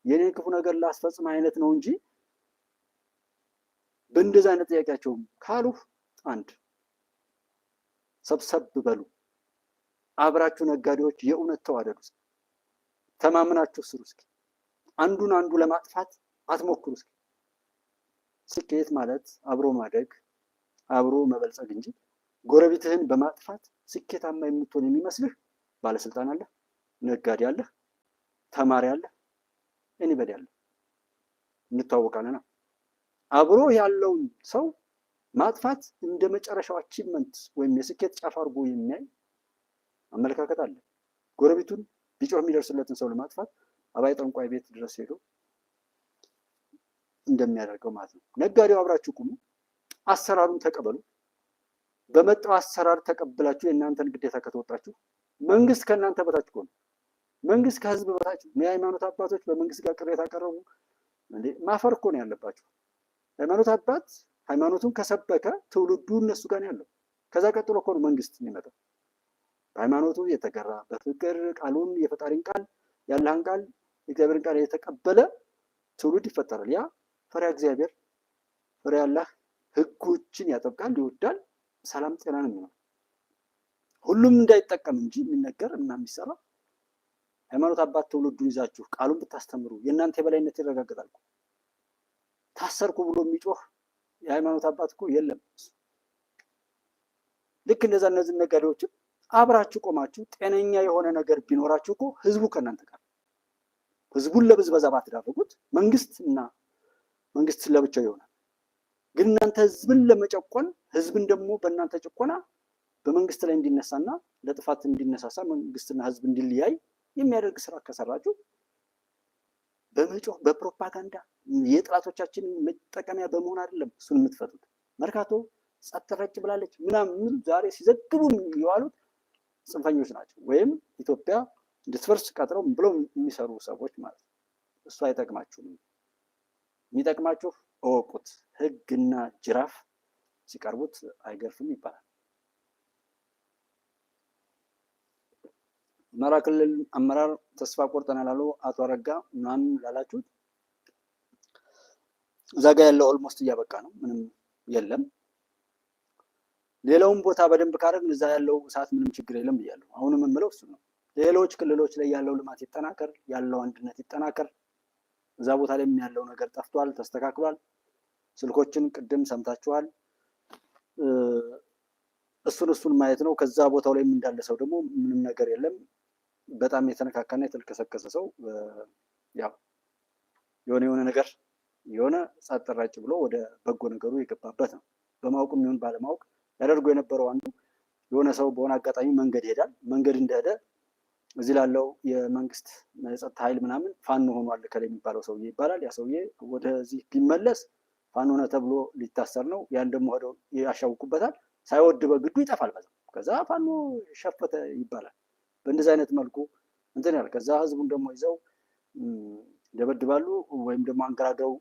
[SPEAKER 1] የኔን ክፉ ነገር ላስፈጽም አይነት ነው እንጂ በእንደዛ አይነት ጥያቄያቸውም ካሉ አንድ ሰብሰብ በሉ፣ አብራችሁ ነጋዴዎች የእውነት ተዋደዱ፣ ተማምናችሁ ስሩ። እስኪ አንዱን አንዱ ለማጥፋት አትሞክሩ። እስኪ ስኬት ማለት አብሮ ማደግ አብሮ መበልጸግ እንጂ ጎረቤትህን በማጥፋት ስኬታማ የምትሆን የሚመስልህ ባለስልጣን አለ፣ ነጋዴ አለ፣ ተማሪ አለ፣ ኤኒበዲ አለ፣ እንተዋወቃለን። አብሮ ያለውን ሰው ማጥፋት እንደ መጨረሻው አቺቭመንት ወይም የስኬት ጫፍ አድርጎ የሚያይ አመለካከት አለ። ጎረቤቱን ቢጮህ የሚደርስለትን ሰው ለማጥፋት አባይ ጠንቋይ ቤት ድረስ ሄዶ እንደሚያደርገው ማለት ነው። ነጋዴው አብራችሁ ቁሙ፣ አሰራሩን ተቀበሉ። በመጣው አሰራር ተቀብላችሁ የእናንተን ግዴታ ከተወጣችሁ መንግስት ከእናንተ በታች ነው። መንግስት ከህዝብ በታች ነው። የሃይማኖት አባቶች በመንግስት ጋር ቅሬታ ቀረቡ እንዴ? ማፈር እኮ ነው ያለባቸው። ሃይማኖት አባት ሃይማኖቱን ከሰበከ ትውልዱ እነሱ ጋር ያለው። ከዛ ቀጥሎ እኮ ነው መንግስት የሚመጣው። በሃይማኖቱ የተገራ በፍቅር ቃሉን የፈጣሪን ቃል ያለህን ቃል የእግዚአብሔርን ቃል የተቀበለ ትውልድ ይፈጠራል። ያ ፈሪሃ እግዚአብሔር ፈሪሃ አላህ ህጎችን ያጠብቃል፣ ይወዳል፣ ሰላም ጤና ነው የሚሆነው። ሁሉም እንዳይጠቀም እንጂ የሚነገር እና የሚሰራ ሃይማኖት አባት ትውልዱን ይዛችሁ ቃሉን ብታስተምሩ የእናንተ የበላይነት ይረጋገጣል። ታሰርኩ ብሎ የሚጮህ የሃይማኖት አባት እኮ የለም። ልክ እንደዛ እነዚህ ነጋዴዎችም አብራችሁ ቆማችሁ ጤነኛ የሆነ ነገር ቢኖራችሁ እኮ ህዝቡ ከእናንተ ጋር፣ ህዝቡን ለብዝበዛ ባትዳረጉት መንግስት ለብቻው ይሆናል። ግን እናንተ ህዝብን ለመጨቆን ህዝብን ደግሞ በእናንተ ጭቆና በመንግስት ላይ እንዲነሳና ለጥፋት እንዲነሳሳ መንግስትና ህዝብ እንዲለያይ የሚያደርግ ስራ ከሰራችሁ በመጮህ በፕሮፓጋንዳ የጥላቶቻችን መጠቀሚያ በመሆን አይደለም እሱን የምትፈቱት። መርካቶ ጸጥ ረጭ ብላለች ምናምን ዛሬ ሲዘግቡ የዋሉት ጽንፈኞች ናቸው፣ ወይም ኢትዮጵያ እንድትፈርስ ቀጥረው ብለው የሚሰሩ ሰዎች ማለት ነው። እሱ አይጠቅማችሁም። የሚጠቅማችሁ እወቁት፣ ህግና ጅራፍ ሲቀርቡት አይገርፍም ይባላል። አማራ ክልል አመራር ተስፋ ቆርጠናል አሉ አቶ አረጋ ምናምን ላላችሁት፣ እዛ ጋ ያለው ኦልሞስት እያበቃ ነው፣ ምንም የለም። ሌላውን ቦታ በደንብ ካደረግን እዛ ያለው ሰዓት ምንም ችግር የለም ብያለሁ። አሁንም የምለው እሱ ነው። ሌሎች ክልሎች ላይ ያለው ልማት ይጠናከር፣ ያለው አንድነት ይጠናከር። እዛ ቦታ ላይ ያለው ነገር ጠፍቷል፣ ተስተካክሏል። ስልኮችን ቅድም ሰምታችኋል። እሱን ማየት ነው። ከዛ ቦታው ላይ እንዳለ ሰው ደግሞ ምንም ነገር የለም። በጣም የተነካካና የተልከሰከሰ ሰው ያው የሆነ ነገር የሆነ ጸጥ ረጭ ብሎ ወደ በጎ ነገሩ የገባበት ነው። በማወቅም ይሁን ባለማወቅ ያደርጉ የነበረው አንዱ የሆነ ሰው በሆነ አጋጣሚ መንገድ ይሄዳል። መንገድ እንደሄደ እዚህ ላለው የመንግስት የጸጥታ ኃይል ምናምን ፋኖ ሆኗል ከላይ የሚባለው ሰውዬ ይባላል። ያ ሰውዬ ወደዚህ ቢመለስ ፋኖ ነው ተብሎ ሊታሰር ነው። ያን ደግሞ ሄደው ያሻውቁበታል። ሳይወድ በግዱ ይጠፋል። ከዛ ፋኖ ሸፈተ ይባላል። በእንደዚህ አይነት መልኩ እንትን ያለ ከዛ ህዝቡን ደግሞ ይዘው ደበድባሉ፣ ወይም ደግሞ አንገራገው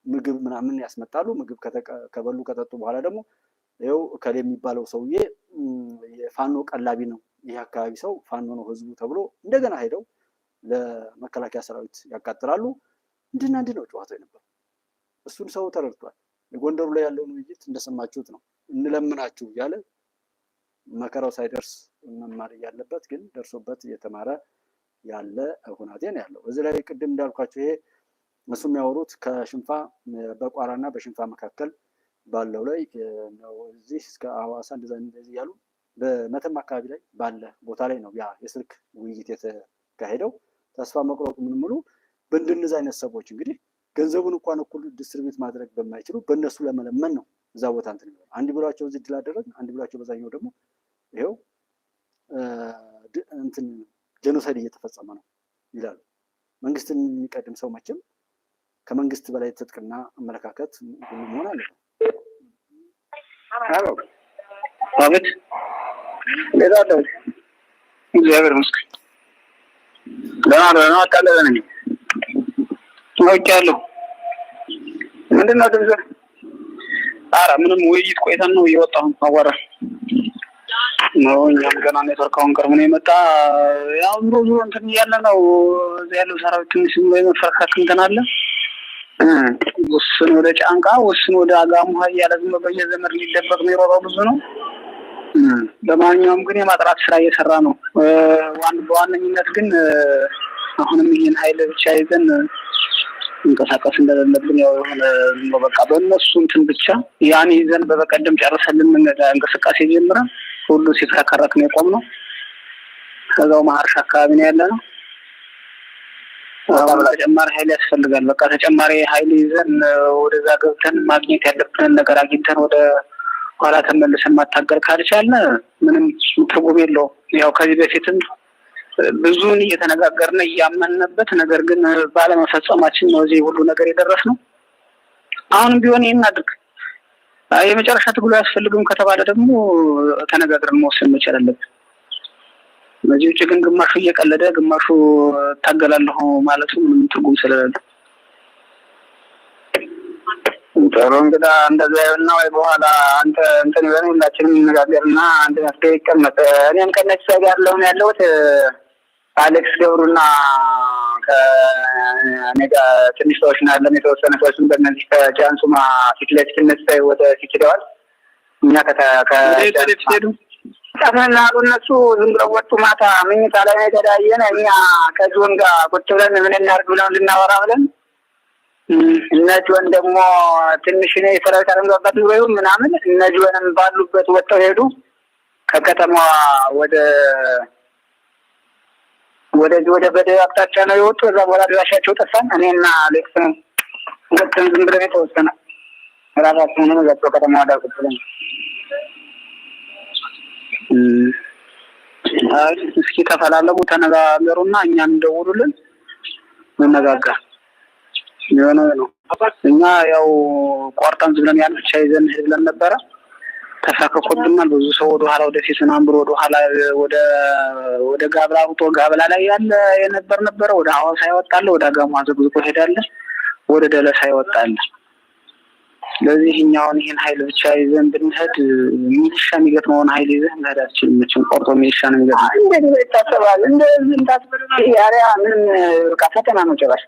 [SPEAKER 1] ምግብ ምናምን ያስመጣሉ። ምግብ ከበሉ ከጠጡ በኋላ ደግሞ ይኸው ከላይ የሚባለው ሰውዬ የፋኖ ቀላቢ ነው፣ ይህ አካባቢ ሰው ፋኖ ነው ህዝቡ ተብሎ እንደገና ሄደው ለመከላከያ ሰራዊት ያቃጥራሉ። እንድና እንድ ነው ጨዋታው የነበረው። እሱን ሰው ተረድቷል። የጎንደሩ ላይ ያለውን ውይይት እንደሰማችሁት ነው። እንለምናችሁ እያለ መከራው ሳይደርስ መማር እያለበት ግን ደርሶበት እየተማረ ያለ ሁናቴ ነው ያለው። እዚህ ላይ ቅድም እንዳልኳቸው ይሄ እሱ የሚያወሩት ከሽንፋ በቋራና በሽንፋ መካከል ባለው ላይ ነው። እዚህ እስከ ሐዋሳ እንደዚህ ያሉ በመተማ አካባቢ ላይ ባለ ቦታ ላይ ነው ያ የስልክ ውይይት የተካሄደው። ተስፋ መቁረጡ ምን ሙሉ በእንደነዚህ አይነት ሰዎች እንግዲህ ገንዘቡን እንኳን እኩል ዲስትሪቢዩት ማድረግ በማይችሉ በእነሱ ለመለመን ነው እዛ ቦታ እንትን ይላል። አንድ ብሏቸው እዚህ ድል አደረግን፣ አንድ ብሏቸው በዛኛው ደግሞ ይሄው እንትን ጄኖሳይድ እየተፈጸመ ነው ይላሉ። መንግስትን የሚቀድም ሰው መቼም ከመንግስት በላይ ትጥቅና አመለካከት ሁሉ መሆን አለበት።
[SPEAKER 2] አቤት ለዳለው እግዚአብሔር ይመስገን ደህና አቃለለ ነኝ ታውቂያለሁ። ምንድን ነው ድምፅ? ኧረ ምንም ውይይት ቆይተን ነው እየወጣሁ አወራ ነው። እኛም ገና ኔትወርካውን ቅርብ ነው የመጣ ያው ዞሮ እንትን እያለ ነው እዚያ ያለው ሰራዊት ትንሽ ዝም ብሎ የመፈረካከት እንትን አለ። ውስን ወደ ጫንቃ ውስን ወደ አጋሙሃ እያለ ዝም ብሎ በየዘመድ ሊደበቅ የሚሮጠው ብዙ ነው። ለማንኛውም ግን የማጥራት ስራ እየሰራ ነው። በዋነኝነት ግን አሁንም ይሄን ኃይል ብቻ ይዘን እንቀሳቀስ እንደሌለብን ያው የሆነ በቃ በእነሱ እንትን ብቻ ያን ይዘን በበቀደም ጨርሰልን እንቅስቃሴ ጀምረን ሁሉ ሲከራከረክ ነው የቆምነው። ከዛው ማርሽ አካባቢ ነው ያለነው። ተጨማሪ ኃይል ያስፈልጋል። በቃ ተጨማሪ ኃይል ይዘን ወደዛ ገብተን ማግኘት ያለብንን ነገር አግኝተን ወደ ኋላ ተመልሰን ማታገል ካልቻልን ምንም ትርጉም የለውም። ያው ከዚህ በፊትም ብዙን እየተነጋገርን እያመንበት ነገር ግን ባለመፈጸማችን ነው እዚህ ሁሉ ነገር የደረስነው። አሁንም ቢሆን ይሄን አድርግ የመጨረሻ ትግሉ አያስፈልግም ከተባለ ደግሞ ተነጋግረን መወሰን መቻል አለብን። በዚህ ውጭ ግን ግማሹ እየቀለደ ግማሹ ታገላለሁ ማለቱ ምንም ትርጉም ስለሌለው ጥሩ እንግዳ እንደዛ ይሆንና ወይ በኋላ አንተ እንትን ይበል ሁላችንም እንነጋገርና አንድ መፍትሄ ይቀመጥ። እኔም ከነሱ ጋር ለሆነ ያለሁት አሌክስ ገብሩና ከኔ ጋር ትንሽ ሰዎች ናለን። የተወሰነ ሰዎችን በእነዚህ ከጃንሱማ ፊት ለፊት እነሱ ወደ ፊት ሄደዋል። እኛ ከሄዱ ጠፍንና አሉ እነሱ ዝም ብለው ወጡ። ማታ መኝታ ላይ ነው የተለያየን። እኛ ከጆን ጋር ቁጭ ብለን ምን እናድርግ ብለን ልናወራ ብለን እነ ጆን ደግሞ ትንሽ ነው የሰራዊት አለመግባባት ነው ምናምን እነ ጆንም ባሉበት ወጥተው ሄዱ። ከከተማዋ ወደ በደ አቅጣጫ ነው የወጡ። እዛ በኋላ ድራሻቸው ጠፋን። እኔና አሌክስ ወጥተን ዝም ብለን የተወሰነ ራሳችንን ዘግቶ ከተማዋ ዳር ቁጭ ብለን እስኪ ተፈላለጉ ተነጋገሩና እኛን እንደውሉልን መነጋገር የሆነ ነው። እኛ ያው ቆርጠን ዝም ያን ብቻ ይዘን ሄድ ብለን ነበረ። ተሳከኮብናል። ብዙ ሰው ወደ ኋላ ወደፊት ናምብሮ ወደ ኋላ ወደ ጋብላ አውቶ ጋብላ ላይ ያለ ነበረ። ወደ ሐዋሳ ይወጣል፣ ወደ አጋሙ አዘግዝቆ ሄዳለ፣ ወደ ደለሳ ይወጣል። ስለዚህ እኛውን ይሄን ኃይል ብቻ ይዘን ብንሄድ ሚሊሻ የሚገጥመውን ኃይል ይዘን መሄዳችን ምንም ቆርጦ ሚሊሻ ነው የሚገጥመው። እንደዚህ ይታሰባል። እንደዚህ ታስበልና ያሪያ ምን በቃ ፈተና ነው ጭራሽ።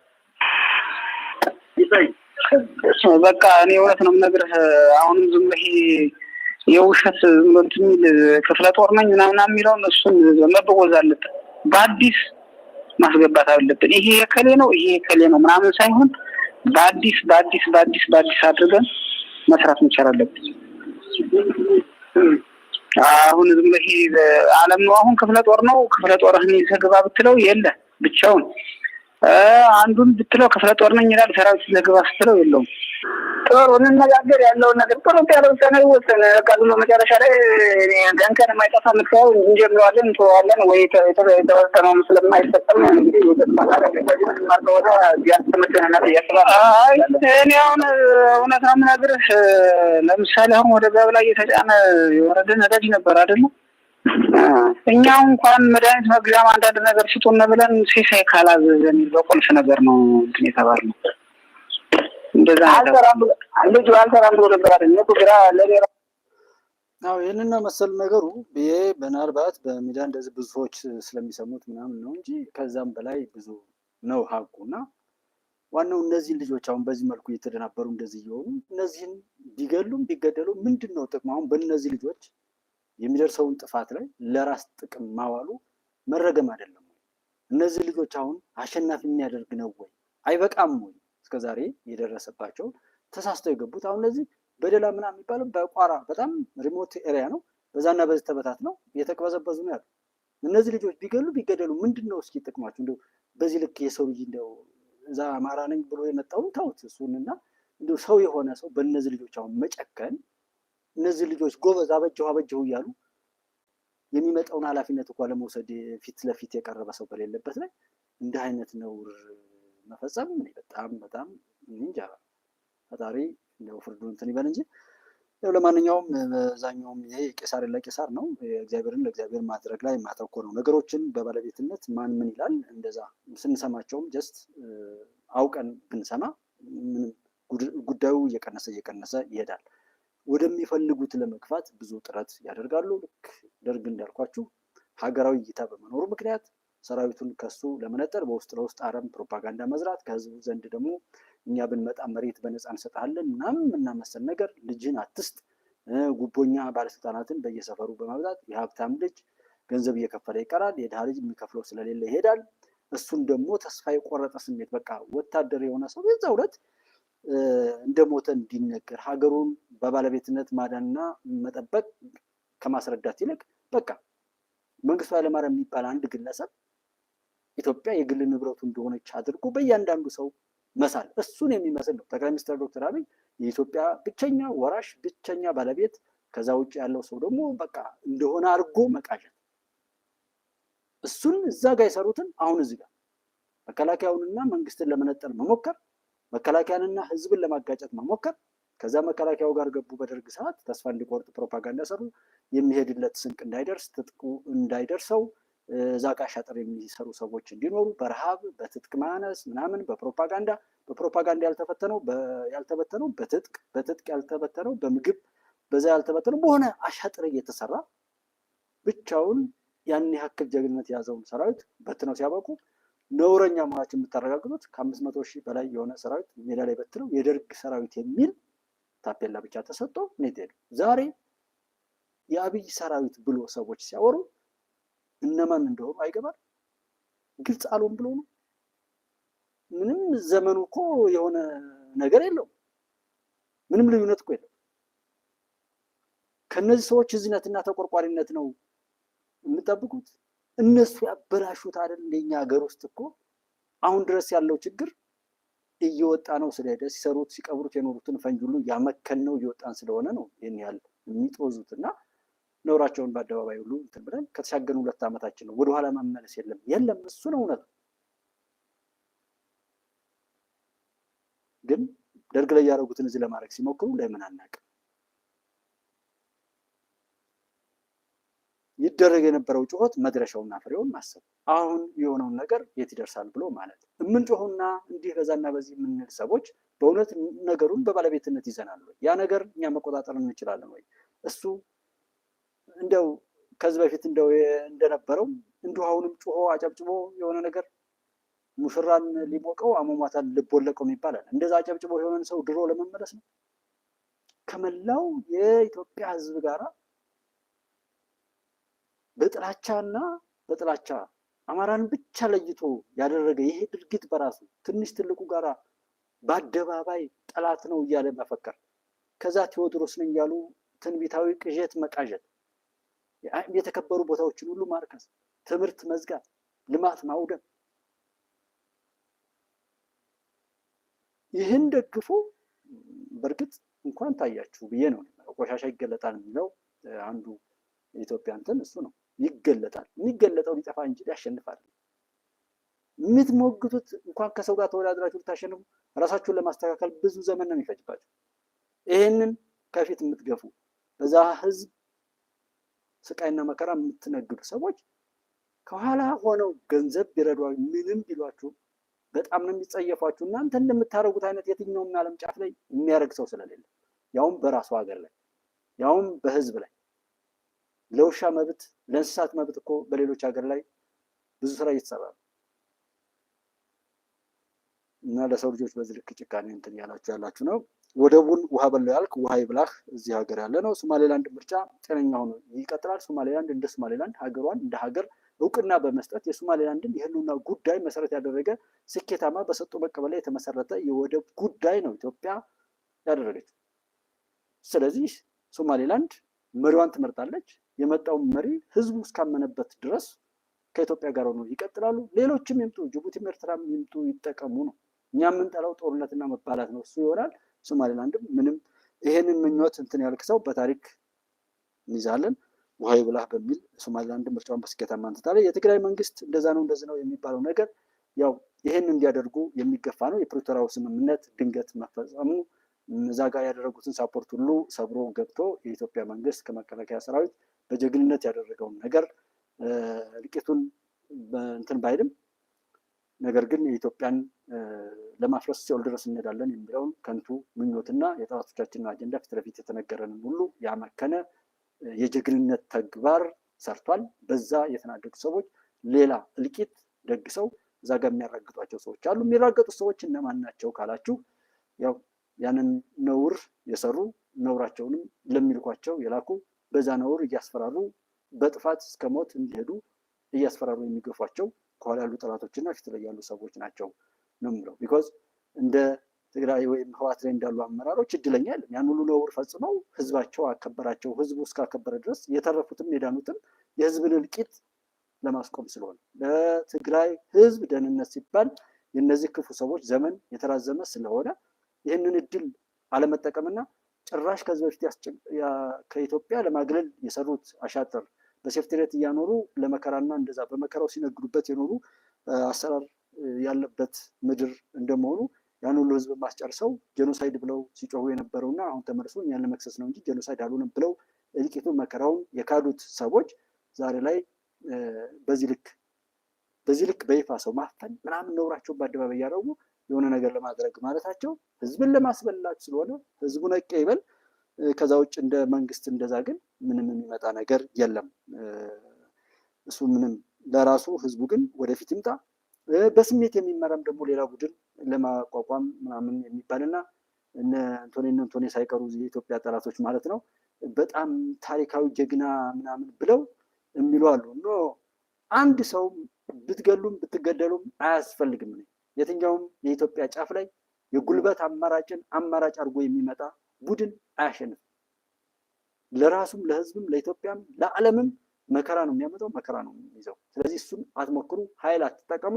[SPEAKER 2] በቃ እኔ እውነት ነው የምነግርህ። አሁንም ዝም ብሎ ይሄ የውሸት እንትን የሚል ክፍለ ጦር ነኝ ምናምን የሚለውን እሱን መበወዝ አለብን። በአዲስ ማስገባት አለብን። ይሄ የከሌ ነው ይሄ የከሌ ነው ምናምን ሳይሆን በአዲስ አድርገን መስራት መቻል አለብን። አሁን ዝም ብሎ ይሄ ዓለም ነው አሁን ክፍለ ጦር ነው ክፍለ ጦርህን ይዘህ ግባ ብትለው የለ ብቻውን አንዱን ብትለው ክፍለ ጦር ነኝ ይላል። ሰራዊት ለግባ ስትለው የለውም። ጥሩ እንነጋገር ያለውን ነገር ጥሩ ያለው ሰነው ወሰነ ካሉ መጨረሻ ላይ እኔ ገንከን የማይጠፋ ምትለው እንጀምረዋለን እንተዋለን ወይ የተወሰነው ስለማይፈጸም እንግዲህ እኔ አሁን እውነት ነው የምነግርህ። ለምሳሌ አሁን ወደ ጋብ ላይ የተጫነ የወረደ ነዳጅ ነበር አይደለም። እኛ እንኳን መድኃኒት መግዣም አንዳንድ ነገር ስጡን ብለን ሲሳይ ካላዘዘን በቁልፍ ነገር ነው እንትን የተባልነው። እንደዛ አልተራም ብሎ ነበር አይደል? ግራ ለሌላ
[SPEAKER 1] ይህንና መሰል ነገሩ ይሄ ምናልባት በሚዲያ እንደዚህ ብዙ ሰዎች ስለሚሰሙት ምናምን ነው እንጂ ከዛም በላይ ብዙ ነው ሀቁና ዋናው እነዚህ ልጆች አሁን በዚህ መልኩ እየተደናበሩ እንደዚህ እየሆኑ እነዚህን ቢገሉም ቢገደሉ ምንድን ነው ጥቅሙ? አሁን በእነዚህ ልጆች የሚደርሰውን ጥፋት ላይ ለራስ ጥቅም ማዋሉ መረገም አይደለም ወይ? እነዚህ ልጆች አሁን አሸናፊ የሚያደርግ ነው ወይ? አይበቃም ወይ? እስከዛሬ የደረሰባቸው ተሳስተው የገቡት አሁን እነዚህ በደላ ምናምን የሚባለው በቋራ በጣም ሪሞት ኤሪያ ነው። በዛና በዚህ ተበታት ነው እየተቅበዘበዙ ነው ያሉ። እነዚህ ልጆች ቢገሉ ቢገደሉ ምንድን ነው እስኪ ጥቅማቸው? እንደው በዚህ ልክ የሰው ልጅ እንደው እዛ አማራ ነኝ ብሎ የመጣውን ታውት እሱንና እንደው ሰው የሆነ ሰው በእነዚህ ልጆች አሁን መጨከን እነዚህ ልጆች ጎበዝ አበጀሁ እያሉ የሚመጣውን ኃላፊነት እንኳን ለመውሰድ ፊት ለፊት የቀረበ ሰው በሌለበት ላይ እንዲህ አይነት ነውር መፈጸም በጣም እንጃ። ፈጣሪ እንደው ፍርዱን እንትን ይበል እንጂ ያው ለማንኛውም በዛኛውም ይሄ ቄሳር ለቄሳር ነው። እግዚአብሔርን ለእግዚአብሔር ማድረግ ላይ ማተኮር ነው። ነገሮችን በባለቤትነት ማን ምን ይላል እንደዛ ስንሰማቸውም ጀስት አውቀን ብንሰማ ምንም ጉዳዩ እየቀነሰ ይሄዳል። ወደሚፈልጉት ለመግፋት ብዙ ጥረት ያደርጋሉ። ልክ ደርግ እንዳልኳችሁ ሀገራዊ እይታ በመኖሩ ምክንያት ሰራዊቱን ከሱ ለመነጠል በውስጥ ለውስጥ አረም ፕሮፓጋንዳ መዝራት፣ ከህዝቡ ዘንድ ደግሞ እኛ ብንመጣ መሬት በነፃ እንሰጣለን ምናምን እናመሰል ነገር፣ ልጅህን አትስጥ፣ ጉቦኛ ባለስልጣናትን በየሰፈሩ በማብዛት የሀብታም ልጅ ገንዘብ እየከፈለ ይቀራል፣ የድሃ ልጅ የሚከፍለው ስለሌለ ይሄዳል። እሱን ደግሞ ተስፋ የቆረጠ ስሜት በቃ ወታደር የሆነ ሰው የዛው ዕለት እንደሞተ እንዲነገር ሀገሩን በባለቤትነት ማዳንና መጠበቅ ከማስረዳት ይልቅ በቃ መንግስቱ ኃይለማርያም የሚባል አንድ ግለሰብ ኢትዮጵያ የግል ንብረቱ እንደሆነች አድርጎ በእያንዳንዱ ሰው መሳል እሱን የሚመስል ነው። ጠቅላይ ሚኒስትር ዶክተር አብይ የኢትዮጵያ ብቸኛ ወራሽ፣ ብቸኛ ባለቤት፣ ከዛ ውጭ ያለው ሰው ደግሞ በቃ እንደሆነ አድርጎ መቃዠት። እሱን እዛ ጋር የሰሩትን አሁን እዚህ ጋር መከላከያውንና መንግስትን ለመነጠል መሞከር፣ መከላከያንና ህዝብን ለማጋጨት መሞከር። ከዛ መከላከያው ጋር ገቡ። በደርግ ሰዓት ተስፋ እንዲቆርጥ ፕሮፓጋንዳ ሰሩ። የሚሄድለት ስንቅ እንዳይደርስ፣ ትጥቁ እንዳይደርሰው እዛ ጋር ሻጥር የሚሰሩ ሰዎች እንዲኖሩ በረሃብ በትጥቅ ማነስ ምናምን በፕሮፓጋንዳ ያልተበተነው በትጥቅ ያልተበተነው በምግብ በዛ ያልተበተነው በሆነ አሻጥር እየተሰራ ብቻውን ያን ያክል ጀግንነት የያዘውን ሰራዊት በትነው ሲያበቁ ነውረኛ መሆናችን የምታረጋግጡት ከ500 ሺህ በላይ የሆነ ሰራዊት ሜዳ ላይ በትነው የደርግ ሰራዊት የሚል ታፔላ ብቻ ተሰጥቶ ኔት ሄዱ። ዛሬ የአብይ ሰራዊት ብሎ ሰዎች ሲያወሩ እነማን እንደሆኑ አይገባል። ግልጽ አልሆን ብሎ ነው። ምንም ዘመኑ እኮ የሆነ ነገር የለውም። ምንም ልዩነት እኮ የለም። ከነዚህ ሰዎች እዝነትና ተቆርቋሪነት ነው የምጠብቁት። እነሱ ያበላሹት አይደል? እንደኛ ሀገር ውስጥ እኮ አሁን ድረስ ያለው ችግር እየወጣ ነው ስለሄደ ሲሰሩት ሲቀብሩት የኖሩትን ፈንጅ ሁሉ ያመከን ነው እየወጣን ስለሆነ ነው ይህን ያህል የሚጦዙትና ነውራቸውን በአደባባይ ሁሉ እንትን ብለን ከተሻገርን 2 ዓመታችን ነው። ወደኋላ መመለስ የለም። እሱ ነው እውነት። ግን ደርግ ላይ ያደረጉትን እዚህ ለማድረግ ሲሞክሩ ለምን አናውቅም? ይደረግ የነበረው ጩኸት መድረሻውና ፍሬውን ማሰብ፣ አሁን የሆነውን ነገር የት ይደርሳል ብሎ ማለት። የምንጮሁና እንዲህ በዛና በዚህ የምንል ሰዎች በእውነት ነገሩን በባለቤትነት ይዘናል ወይ? ያ ነገር እኛ መቆጣጠር እንችላለን ወይ? እሱ እንደው ከዚህ በፊት እንደነበረው እንዲሁ አሁንም ጮሆ አጨብጭቦ የሆነ ነገር ሙሽራን ሊሞቀው አሟሟታን ልቦለቀው ይባላል። እንደዛ አጨብጭቦ የሆነን ሰው ድሮ ለመመለስ ነው። ከመላው የኢትዮጵያ ሕዝብ ጋራ በጥላቻ አማራን ብቻ ለይቶ ያደረገ ይሄ ድርጊት በራሱ ትንሽ ትልቁ ጋራ በአደባባይ ጠላት ነው እያለ መፈከር፣ ከዛ ቴዎድሮስ ነኝ ያሉ ትንቢታዊ ቅዠት መቃዠት፣ የተከበሩ ቦታዎችን ሁሉ ማርከስ፣ ትምህርት መዝጋት፣ ልማት ማውደም፣ ይህን ደግፎ በእርግጥ እንኳን ታያችሁ ብዬ ነው። ቆሻሻ ይገለጣል የሚለው አንዱ የኢትዮጵያ እንትን እሱ ነው። ይገለጣል። የሚገለጠው ሊጠፋ እንጂ ሊያሸንፋል። የምትሞግቱት እንኳን ከሰው ጋር ተወዳድራችሁ ልታሸንፉ ራሳችሁን ለማስተካከል ብዙ ዘመን ነው የሚፈጅባችሁ። ይህንን ከፊት የምትገፉ በዛ ህዝብ ስቃይና መከራ የምትነግዱ ሰዎች ከኋላ ሆነው ገንዘብ ቢረዷችሁ ምንም ቢሏችሁ በጣም ነው የሚጸየፏችሁ። እናንተ እንደምታደርጉት አይነት የትኛውም ዓለም ጫፍ ላይ የሚያደርግ ሰው ስለሌለ፣ ያውም በራሱ ሀገር ላይ ያውም በህዝብ ላይ ለውሻ መብት ለእንስሳት መብት እኮ በሌሎች ሀገር ላይ ብዙ ስራ እየተሰራ ነው። እና ለሰው ልጆች በዚህ ልክ ጭካኔ እንትን ያላችሁ ነው። ወደቡን ውሃ በለው ያልክ ውሃ ይብላህ እዚህ ሀገር ያለ ነው። ሶማሌላንድ ምርጫ ጤነኛ ሆኖ ይቀጥላል። ሶማሌላንድ እንደ ሶማሌላንድ ሀገሯን እንደ ሀገር እውቅና በመስጠት የሶማሌላንድን የህልውና ጉዳይ መሰረት ያደረገ ስኬታማ በሰጡ መቀበል ላይ የተመሰረተ የወደብ ጉዳይ ነው ኢትዮጵያ ያደረገችው። ስለዚህ ሶማሌላንድ መሪዋን ትመርጣለች። የመጣው መሪ ህዝቡ እስካመነበት ድረስ ከኢትዮጵያ ጋር ሆኖ ይቀጥላሉ። ሌሎችም ይምጡ፣ ጅቡቲም ኤርትራም ይምጡ፣ ይጠቀሙ ነው። እኛ የምንጠላው ጦርነትና መባላት ነው፣ እሱ ይሆናል። ሶማሌላንድም ምንም ይሄንን ምኞት እንትን ያልክ ሰው በታሪክ እንይዛለን ውሃ ይብላህ በሚል ሶማሌላንድ ምርጫውን በስኬታማ እንትታለ። የትግራይ መንግስት እንደዛ ነው እንደዚህ ነው የሚባለው ነገር ያው ይሄን እንዲያደርጉ የሚገፋ ነው። የፕሪቶሪያው ስምምነት ድንገት መፈጸሙ እዛ ጋር ያደረጉትን ሳፖርት ሁሉ ሰብሮ ገብቶ የኢትዮጵያ መንግስት ከመከላከያ ሰራዊት በጀግንነት ያደረገውን ነገር ልቂቱን እንትን ባይልም ነገር ግን የኢትዮጵያን ለማፍረስ ሲኦል ድረስ እንሄዳለን የሚለውን ከንቱ ምኞትና የጠላቶቻችንን አጀንዳ ፊት ለፊት የተነገረንን ሁሉ ያመከነ የጀግንነት ተግባር ሰርቷል። በዛ የተናደዱ ሰዎች ሌላ እልቂት ደግሰው እዛ ጋር የሚያራግጧቸው ሰዎች አሉ። የሚራገጡት ሰዎች እነማን ናቸው ካላችሁ ያው ያንን ነውር የሰሩ ነውራቸውንም ለሚልኳቸው የላኩ በዛ ነውር እያስፈራሩ በጥፋት እስከ ሞት እንዲሄዱ እያስፈራሩ የሚገፏቸው ከኋላ ያሉ ጠላቶችና ፊት ላይ ያሉ ሰዎች ናቸው ነው የምለው። ቢኮዝ እንደ ትግራይ ወይም ህወሓት ላይ እንዳሉ አመራሮች እድለኛ የለም። ያን ሁሉ ነውር ፈጽመው ህዝባቸው አከበራቸው። ህዝቡ እስካከበረ ድረስ የተረፉትም የዳኑትም የህዝብን እልቂት ለማስቆም ስለሆነ ለትግራይ ህዝብ ደህንነት ሲባል የእነዚህ ክፉ ሰዎች ዘመን የተራዘመ ስለሆነ ይህንን እድል አለመጠቀምና ጭራሽ ከዚህ በፊት ከኢትዮጵያ ለማግለል የሰሩት አሻጥር በሴፍትኔት እያኖሩ ለመከራና እንደዛ በመከራው ሲነግዱበት የኖሩ አሰራር ያለበት ምድር እንደመሆኑ ያን ሁሉ ህዝብ ማስጨርሰው ጄኖሳይድ ብለው ሲጮሁ የነበረውና አሁን ተመልሶ እኛን ለመክሰስ ነው እንጂ ጄኖሳይድ አልሆነም ብለው እልቂቱን መከራውን የካዱት ሰዎች ዛሬ ላይ በዚህ ልክ በይፋ ሰው ማፈን ምናምን ነውራቸውን በአደባባይ እያደረጉ የሆነ ነገር ለማድረግ ማለታቸው ህዝብን ለማስበላት ስለሆነ ህዝቡ ነቄ ይበል። ከዛ ውጭ እንደ መንግስት እንደዛ ግን ምንም የሚመጣ ነገር የለም። እሱ ምንም ለራሱ ህዝቡ ግን ወደፊት ይምጣ። በስሜት የሚመራም ደግሞ ሌላ ቡድን ለማቋቋም ምናምን የሚባልና እነ አንቶኒ ሳይቀሩ የኢትዮጵያ ጠላቶች ማለት ነው በጣም ታሪካዊ ጀግና ምናምን ብለው የሚሉ አሉ። ኖ አንድ ሰው ብትገሉም ብትገደሉም አያስፈልግም። የትኛውም የኢትዮጵያ ጫፍ ላይ የጉልበት አማራጭን አማራጭ አድርጎ የሚመጣ ቡድን አያሸንፍም። ለራሱም ለህዝብም ለኢትዮጵያም ለዓለምም መከራ ነው የሚያመጣው፣ መከራ ነው የሚይዘው። ስለዚህ እሱን አትሞክሩ፣ ኃይል አትጠቀሙ።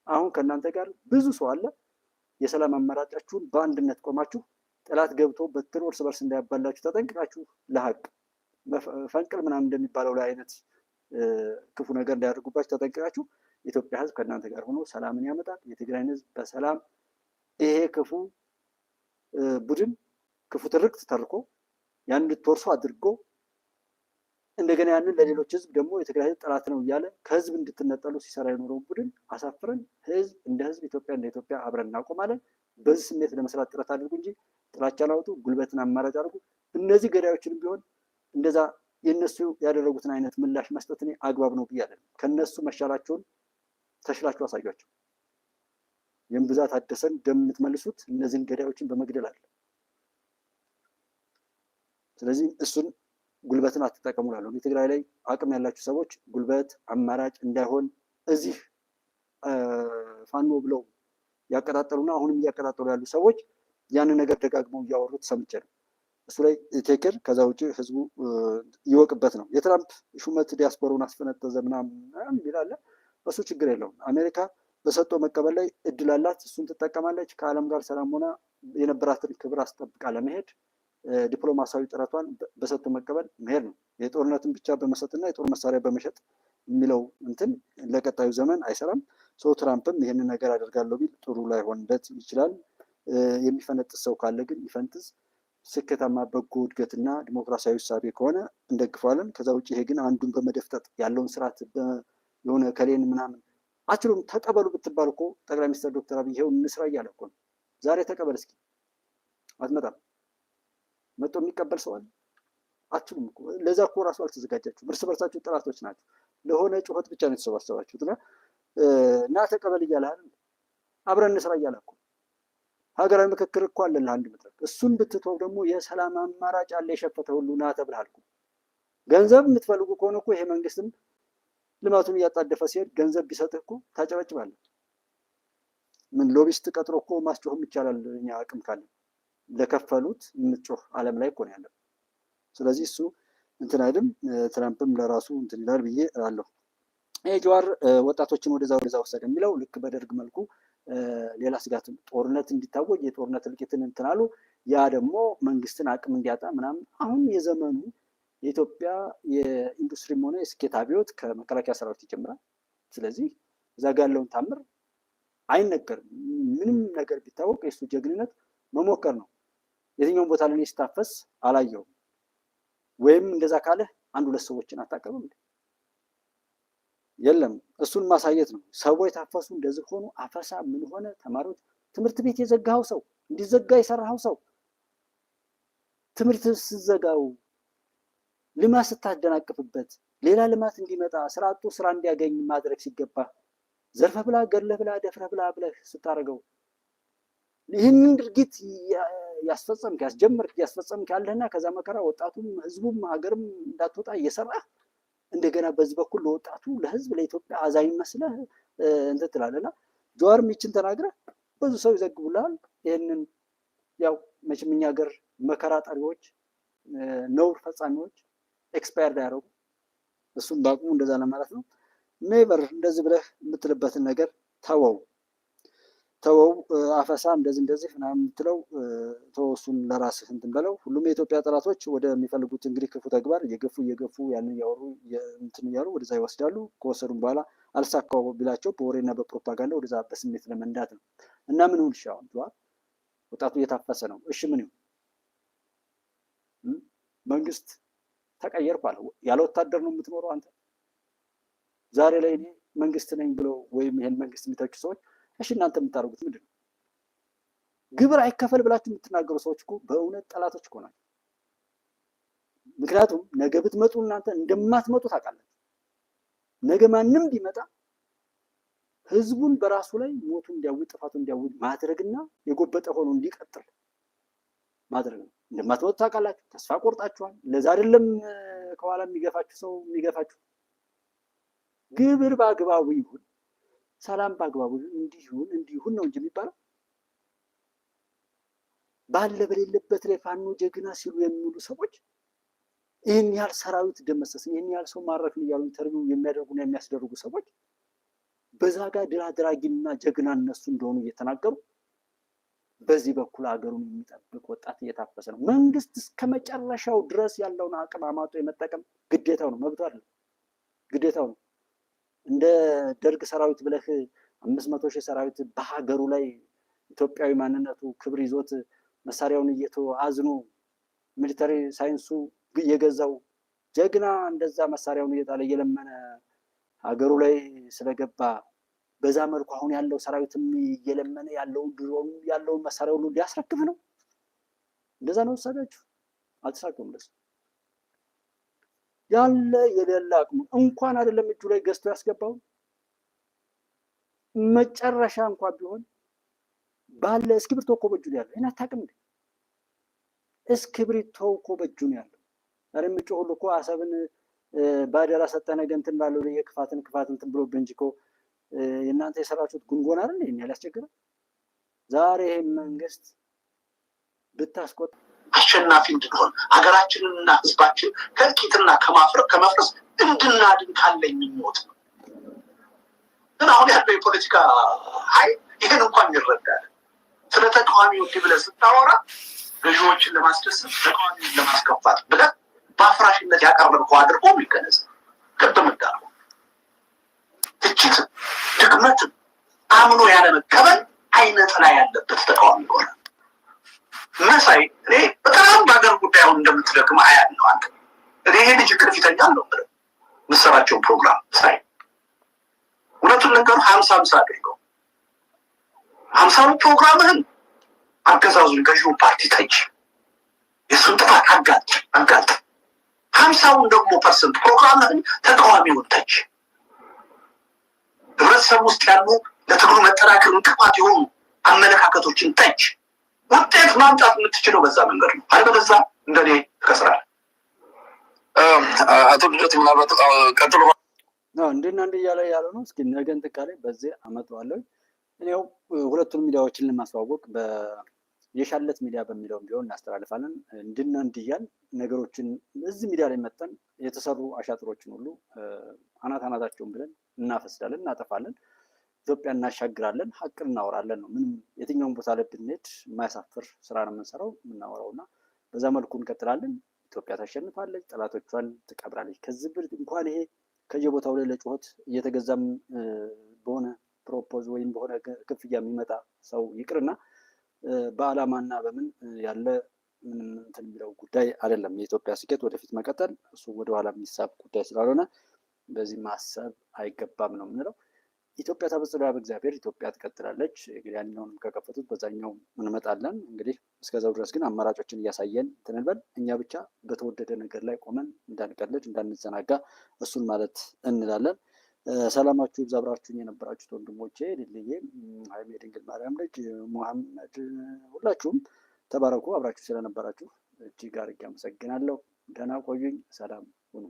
[SPEAKER 1] አሁን ከእናንተ ጋር ብዙ ሰው አለ። የሰላም አማራጫችሁን በአንድነት ቆማችሁ ጠላት ገብቶ በትር እርስ በርስ እንዳያባላችሁ ተጠንቅቃችሁ ለሀቅ ፈንቅል ምናምን እንደሚባለው ላይ አይነት ክፉ ነገር እንዳያደርጉባችሁ ተጠንቅቃችሁ የኢትዮጵያ ህዝብ ከእናንተ ጋር ሆኖ ሰላምን ያመጣል። የትግራይን ህዝብ በሰላም ይሄ ክፉ ቡድን ክፉ ትርክት ተርኮ ያን እንድትወርሱ አድርጎ እንደገና ያንን ለሌሎች ህዝብ ደግሞ የትግራይ ህዝብ ጠላት ነው እያለ ከህዝብ እንድትነጠሉ ሲሰራ የኖረውን ቡድን አሳፍረን ህዝብ እንደ ህዝብ ኢትዮጵያ እንደ ኢትዮጵያ አብረን እናቆማለን። በዚህ ስሜት ለመስራት ጥረት አድርጉ እንጂ ጥላቻን አውጡ፣ ጉልበትን አማራጭ አድርጉ። እነዚህ ገዳዮችንም ቢሆን እንደዛ የነሱ ያደረጉትን አይነት ምላሽ መስጠት እኔ አግባብ ነው ብያለሁ። ከነሱ መሻላቸውን ተሽላችሁ አሳያቸው። የእምብዛት አደሰን ደም የምትመልሱት እነዚህን ገዳዮችን በመግደል አለ። ስለዚህ እሱን ጉልበትን አትጠቀሙ እላለሁ። የትግራይ ላይ አቅም ያላችሁ ሰዎች ጉልበት አማራጭ እንዳይሆን እዚህ ፋኖ ብለው ያቀጣጠሉና አሁንም እያቀጣጠሉ ያሉ ሰዎች ያንን ነገር ደጋግመው እያወሩት ሰምቼ ነው። እሱ ላይ ቴክር ከዛ ውጭ ህዝቡ ይወቅበት ነው። የትራምፕ ሹመት ዲያስፖራውን አስፈነጠዘ ምናምን ይላል። እሱ ችግር የለውም። አሜሪካ በሰጥቶ መቀበል ላይ እድል አላት። እሱን ትጠቀማለች። ከዓለም ጋር ሰላም ሆና የነበራትን ክብር አስጠብቃ ለመሄድ ዲፕሎማሲያዊ ጥረቷን በሰጥቶ መቀበል መሄድ ነው። የጦርነትን ብቻ በመሰጥና የጦር መሳሪያ በመሸጥ የሚለው እንትን ለቀጣዩ ዘመን አይሰራም። ሰው ትራምፕም ይህንን ነገር አደርጋለሁ ቢል ጥሩ ላይሆንለት ይችላል። የሚፈነጥስ ሰው ካለ ግን ይፈንጥስ። ስኬታማ በጎ እድገትና ዲሞክራሲያዊ እሳቤ ከሆነ እንደግፋለን። ከዛ ውጭ ይሄ ግን አንዱን በመደፍጠጥ ያለውን ስርዓት የሆነ ከሌን ምናምን አችሉም ተቀበሉ ብትባል እኮ ጠቅላይ ሚኒስትር ዶክተር አብይ ይሄው እንስራ እያለ እኮ ነው። ዛሬ ተቀበል እስኪ አትመጣም። መጥቶ የሚቀበል ሰው አለ? አትችሉም እኮ። ለዛ እኮ ራሱ አልተዘጋጃችሁም። እርስ በርሳችሁ ጠላቶች ናቸው። ለሆነ ጩኸት ብቻ ነው የተሰባሰባችሁት እና ተቀበል እያለ አይደል? አብረን እንስራ እያለ እኮ ሀገራዊ ምክክር እኮ አለ ለአንድ መድረክ። እሱን ብትተው ደግሞ የሰላም አማራጭ አለ የሸፈተ ሁሉ ና ተብልሃል እኮ። ገንዘብ የምትፈልጉ ከሆነ እኮ ይሄ መንግስትም ልማቱን እያጣደፈ ሲሄድ ገንዘብ ቢሰጥህ እኮ ታጨበጭባለህ። ምን ሎቢስት ቀጥሮ እኮ ማስጮህም ይቻላል። እኛ አቅም ካለ ለከፈሉት የምትጮህ ዓለም ላይ እኮ ነው ያለው። ስለዚህ እሱ እንትን አይልም። ትራምፕም ለራሱ እንትን ይላል ብዬ እላለሁ። ይሄ ጀዋር ወጣቶችን ወደዛ ወሰደ የሚለው ልክ በደርግ መልኩ ሌላ ስጋት ጦርነት እንዲታወጅ የጦርነት እልቂትን እንትን አሉ። ያ ደግሞ መንግስትን አቅም እንዲያጣ ምናምን። አሁን የዘመኑ የኢትዮጵያ የኢንዱስትሪም ሆነ የስኬት አብዮት ከመከላከያ ሰራዊት ይጀምራል። ስለዚህ እዛ ጋ ያለውን ታምር አይነገርም። ምንም ነገር ቢታወቅ የእሱ ጀግንነት መሞከር ነው። የትኛውን ቦታ ላይ ሲታፈስ አላየውም። ወይም እንደዛ ካለ አንድ ሁለት ሰዎችን አታቀርብም የለም። እሱን ማሳየት ነው። ሰዎች ታፈሱ፣ እንደዚህ ሆኑ፣ አፈሳ ምን ሆነ፣ ተማሪዎች ትምህርት ቤት የዘጋው ሰው እንዲዘጋ የሰራው ሰው ትምህርት ስትዘጋው ልማት ስታደናቅፍበት ሌላ ልማት እንዲመጣ ስራ አጡ ስራ እንዲያገኝ ማድረግ ሲገባ ዘርፈ ብላ ገድለ ብላ ደፍረ ብላ ብለህ ስታረገው ይህንን ድርጊት ያስፈጸምክ ያስጀመርክ ያስፈጸምክ ያለህና ከዛ መከራ ወጣቱም ህዝቡም ሀገርም እንዳትወጣ እየሰራ እንደገና በዚህ በኩል ለወጣቱ ለህዝብ ለኢትዮጵያ አዛኝ መስለህ እንትን ትላለህና ጀዋር ሚችን ተናግረህ ብዙ ሰው ይዘግቡልሃል። ይህንን ያው መቼም እኛ ሀገር መከራ ጠሪዎች ነውር ፈጻሚዎች ኤክስፓየርድ ያደረጉ እሱም ባቁሙ እንደዛ ለማለት ነው። ኔቨር እንደዚህ ብለህ የምትልበትን ነገር ተወው አፈሳ እንደዚህ ምናምን የምትለው ተወሱን ለራስህ እንትን በለው። ሁሉም የኢትዮጵያ ጠላቶች ወደሚፈልጉት እንግዲህ ክፉ ተግባር እየገፉ ያንን እያወሩ እንትን እያሉ ወደዛ ይወስዳሉ። ከወሰዱም በኋላ አልሳካው ቢላቸው በወሬና በፕሮፓጋንዳ ወደዛ በስሜት ለመንዳት ነው። እና ምን ይሁን ሻው ወጣቱ እየታፈሰ ነው። እሺ ምን ይሁን? መንግስት ተቀየርኩ አለ። ያለ ወታደር ነው የምትኖረው አንተ? ዛሬ ላይ እኔ መንግስት ነኝ ብለው ወይም ይሄን መንግስት የሚተቹ ሰዎች እሺ እናንተ የምታደርጉት ምንድን ነው? ግብር አይከፈል ብላችሁ የምትናገሩ ሰዎች እኮ በእውነት ጠላቶች እኮ ናቸው። ምክንያቱም ነገ ብትመጡ እናንተ እንደማትመጡ ታውቃላችሁ። ነገ ማንም ቢመጣ ህዝቡን በራሱ ላይ ሞቱ እንዲያውጥ ጥፋቱ እንዲያውጥ ማድረግና የጎበጠ ሆኖ እንዲቀጥል ማድረግ ነው። እንደማትመጡ ታውቃላችሁ። ተስፋ ቆርጣችኋል። ለዛ አይደለም ከኋላ የሚገፋችሁ ሰው የሚገፋችሁ። ግብር በአግባቡ ይሁን፣ ሰላም በአግባቡ እንዲሁን ነው እንጂ የሚባለው ባለ በሌለበት ላይ ፋኖ ጀግና ሲሉ የሚውሉ ሰዎች ይህን ያህል ሰራዊት ደመሰስን ይህን ያህል ሰው ማረክን እያሉ ኢንተርቪው የሚያደርጉና የሚያስደርጉ ሰዎች በዛ ጋር ድል አድራጊና ጀግና እነሱ እንደሆኑ እየተናገሩ በዚህ በኩል ሀገሩን የሚጠብቅ ወጣት እየታፈሰ ነው። መንግስት እስከ መጨረሻው ድረስ ያለውን አቅም አማጦ የመጠቀም ግዴታው ነው፣ መብቱ አይደለም፣ ግዴታው ነው። እንደ ደርግ ሰራዊት ብለህ 500,000 ሰራዊት በሀገሩ ላይ ኢትዮጵያዊ ማንነቱ ክብር ይዞት መሳሪያውን አዝኖ ሚሊተሪ ሳይንሱ የገዛው ጀግና እንደዛ መሳሪያውን እየጣለ እየለመነ ሀገሩ ላይ ስለገባ በዛ መልኩ አሁን ያለው ሰራዊትም እየለመነ ያለውን ድሮን ያለውን መሳሪያ ሁሉ ሊያስረክብ ነው። እንደዛ ነው ወሰዳችሁ። አልተሳካም። ደስ ያለ የሌላ አቅሙ እንኳን አይደለም እጁ ላይ ገዝቶ ያስገባው መጨረሻ እንኳን ቢሆን ባለ እስክሪብቶ እኮ በእጁ ያለው እና ታቅም እንዴ እስክሪብቶ እኮ በእጁ ነው ያለው። አረም ጮህ እኮ አሰብን ባደራ ሰጠነ ገንትን ባለው ላይ የክፋትን እንትን ብሎ በእንጂኮ የእናንተ የሰራችሁት ጉንጎን አይደል ይሄን ያላስቸገረ ዛሬ መንግስት ብታስቆጥ
[SPEAKER 3] አሸናፊ እንድንሆን ሀገራችንንና ህዝባችን ከእልቂትና ከመፍረስ እንድናድን ካለኝ ምኞት ነው። ግን አሁን ያለው የፖለቲካ ኃይል ይህን እንኳን ይረዳል። ስለ ተቃዋሚዎች ብለህ ስታወራ ገዢዎችን ለማስደሰት ተቃዋሚውን ለማስከፋት ብለህ በአፍራሽነት ያቀረብከው አድርጎ የሚገለጽ ቅድም እንዳልኩ ትችት ድክመት አምኖ ያለመቀበል አይነት ላይ ያለበት ተቃዋሚ ሆነ መሳይ። እኔ በጣም በሀገር ጉዳይ አሁን እንደምትደክም አያለሁ። አንተ እኔ ይሄ ልጅ ክርፊተኛ አለው ብለህ የምትሰራቸውን ፕሮግራም ሳይ እውነቱን ነገሩ 50-50 አድርገው 50 ፕሮግራምህን አገዛዙን ገዢውን ፓርቲ ተች የሱን ጥፋት አጋልጥ 50ውን ደግሞ ፐርሰንት ፕሮግራምህን ተቃዋሚውን ተች ህብረተሰብ ውስጥ ያሉ ለትግሉ መጠናከር እንቅፋት የሆኑ አመለካከቶችን ተች። ውጤት ማምጣት የምትችለው በዛ መንገድ ነው። አለበለዚያ እንደኔ ትከስራለህ።
[SPEAKER 4] አቶ ልደት ምናልባት ቀጥሎ
[SPEAKER 1] እንዴና እንደ እያለ ያለው ነው። እስኪ ነገን ጥቃሬ በዚህ አመጣዋለሁ። እኔው ሁለቱን ሚዲያዎችን ለማስተዋወቅ የሻለት ሚዲያ በሚለው ቢሆን እናስተላልፋለን። እንድያል ነገሮችን እዚህ ሚዲያ ላይ መጠን የተሰሩ አሻጥሮችን ሁሉ አናታቸውን ብለን እናፈስዳለን፣ እናጠፋለን፣ ኢትዮጵያ እናሻግራለን፣ ሀቅ እናወራለን ነው። ምንም የትኛውን ቦታ ላይ ብንሄድ የማያሳፍር ስራ ነው የምንሰራው የምናወራውና በዛ መልኩ እንቀጥላለን። ኢትዮጵያ ታሸንፋለች፣ ጠላቶቿን ትቀብራለች። ከዚህ ብር እንኳን ይሄ ከየቦታው ላይ ለጩኸት እየተገዛም በሆነ ፕሮፖዝ ወይም በሆነ ክፍያ የሚመጣ ሰው ይቅርና በዓላማና በምን ያለ ምንም እንትን የሚለው ጉዳይ አይደለም። የኢትዮጵያ ስኬት ወደፊት መቀጠል እሱ ወደኋላ የሚሳብ ጉዳይ ስላልሆነ በዚህ ማሰብ አይገባም ነው የምንለው። ኢትዮጵያ ተበጽዳ በእግዚአብሔር ኢትዮጵያ ትቀጥላለች። እንግዲህ ያኛውንም ከከፈቱት በዛኛው እንመጣለን። እንግዲህ እስከዛው ድረስ ግን አማራጮችን እያሳየን ትንበል እኛ ብቻ በተወደደ ነገር ላይ ቆመን እንዳንቀልድ እንዳንዘናጋ እሱን ማለት እንላለን። ሰላማችሁ ይብዛ። አብራችሁኝ የነበራችሁት ወንድሞቼ ልልዬ፣ ሀይሜ ድንግል ማርያም ልጅ ሙሐመድ፣ ሁላችሁም ተባረኩ። አብራችሁ ስለነበራችሁ እጅግ አድርጌ አመሰግናለሁ። ደህና ቆዩኝ። ሰላም ሁኑ።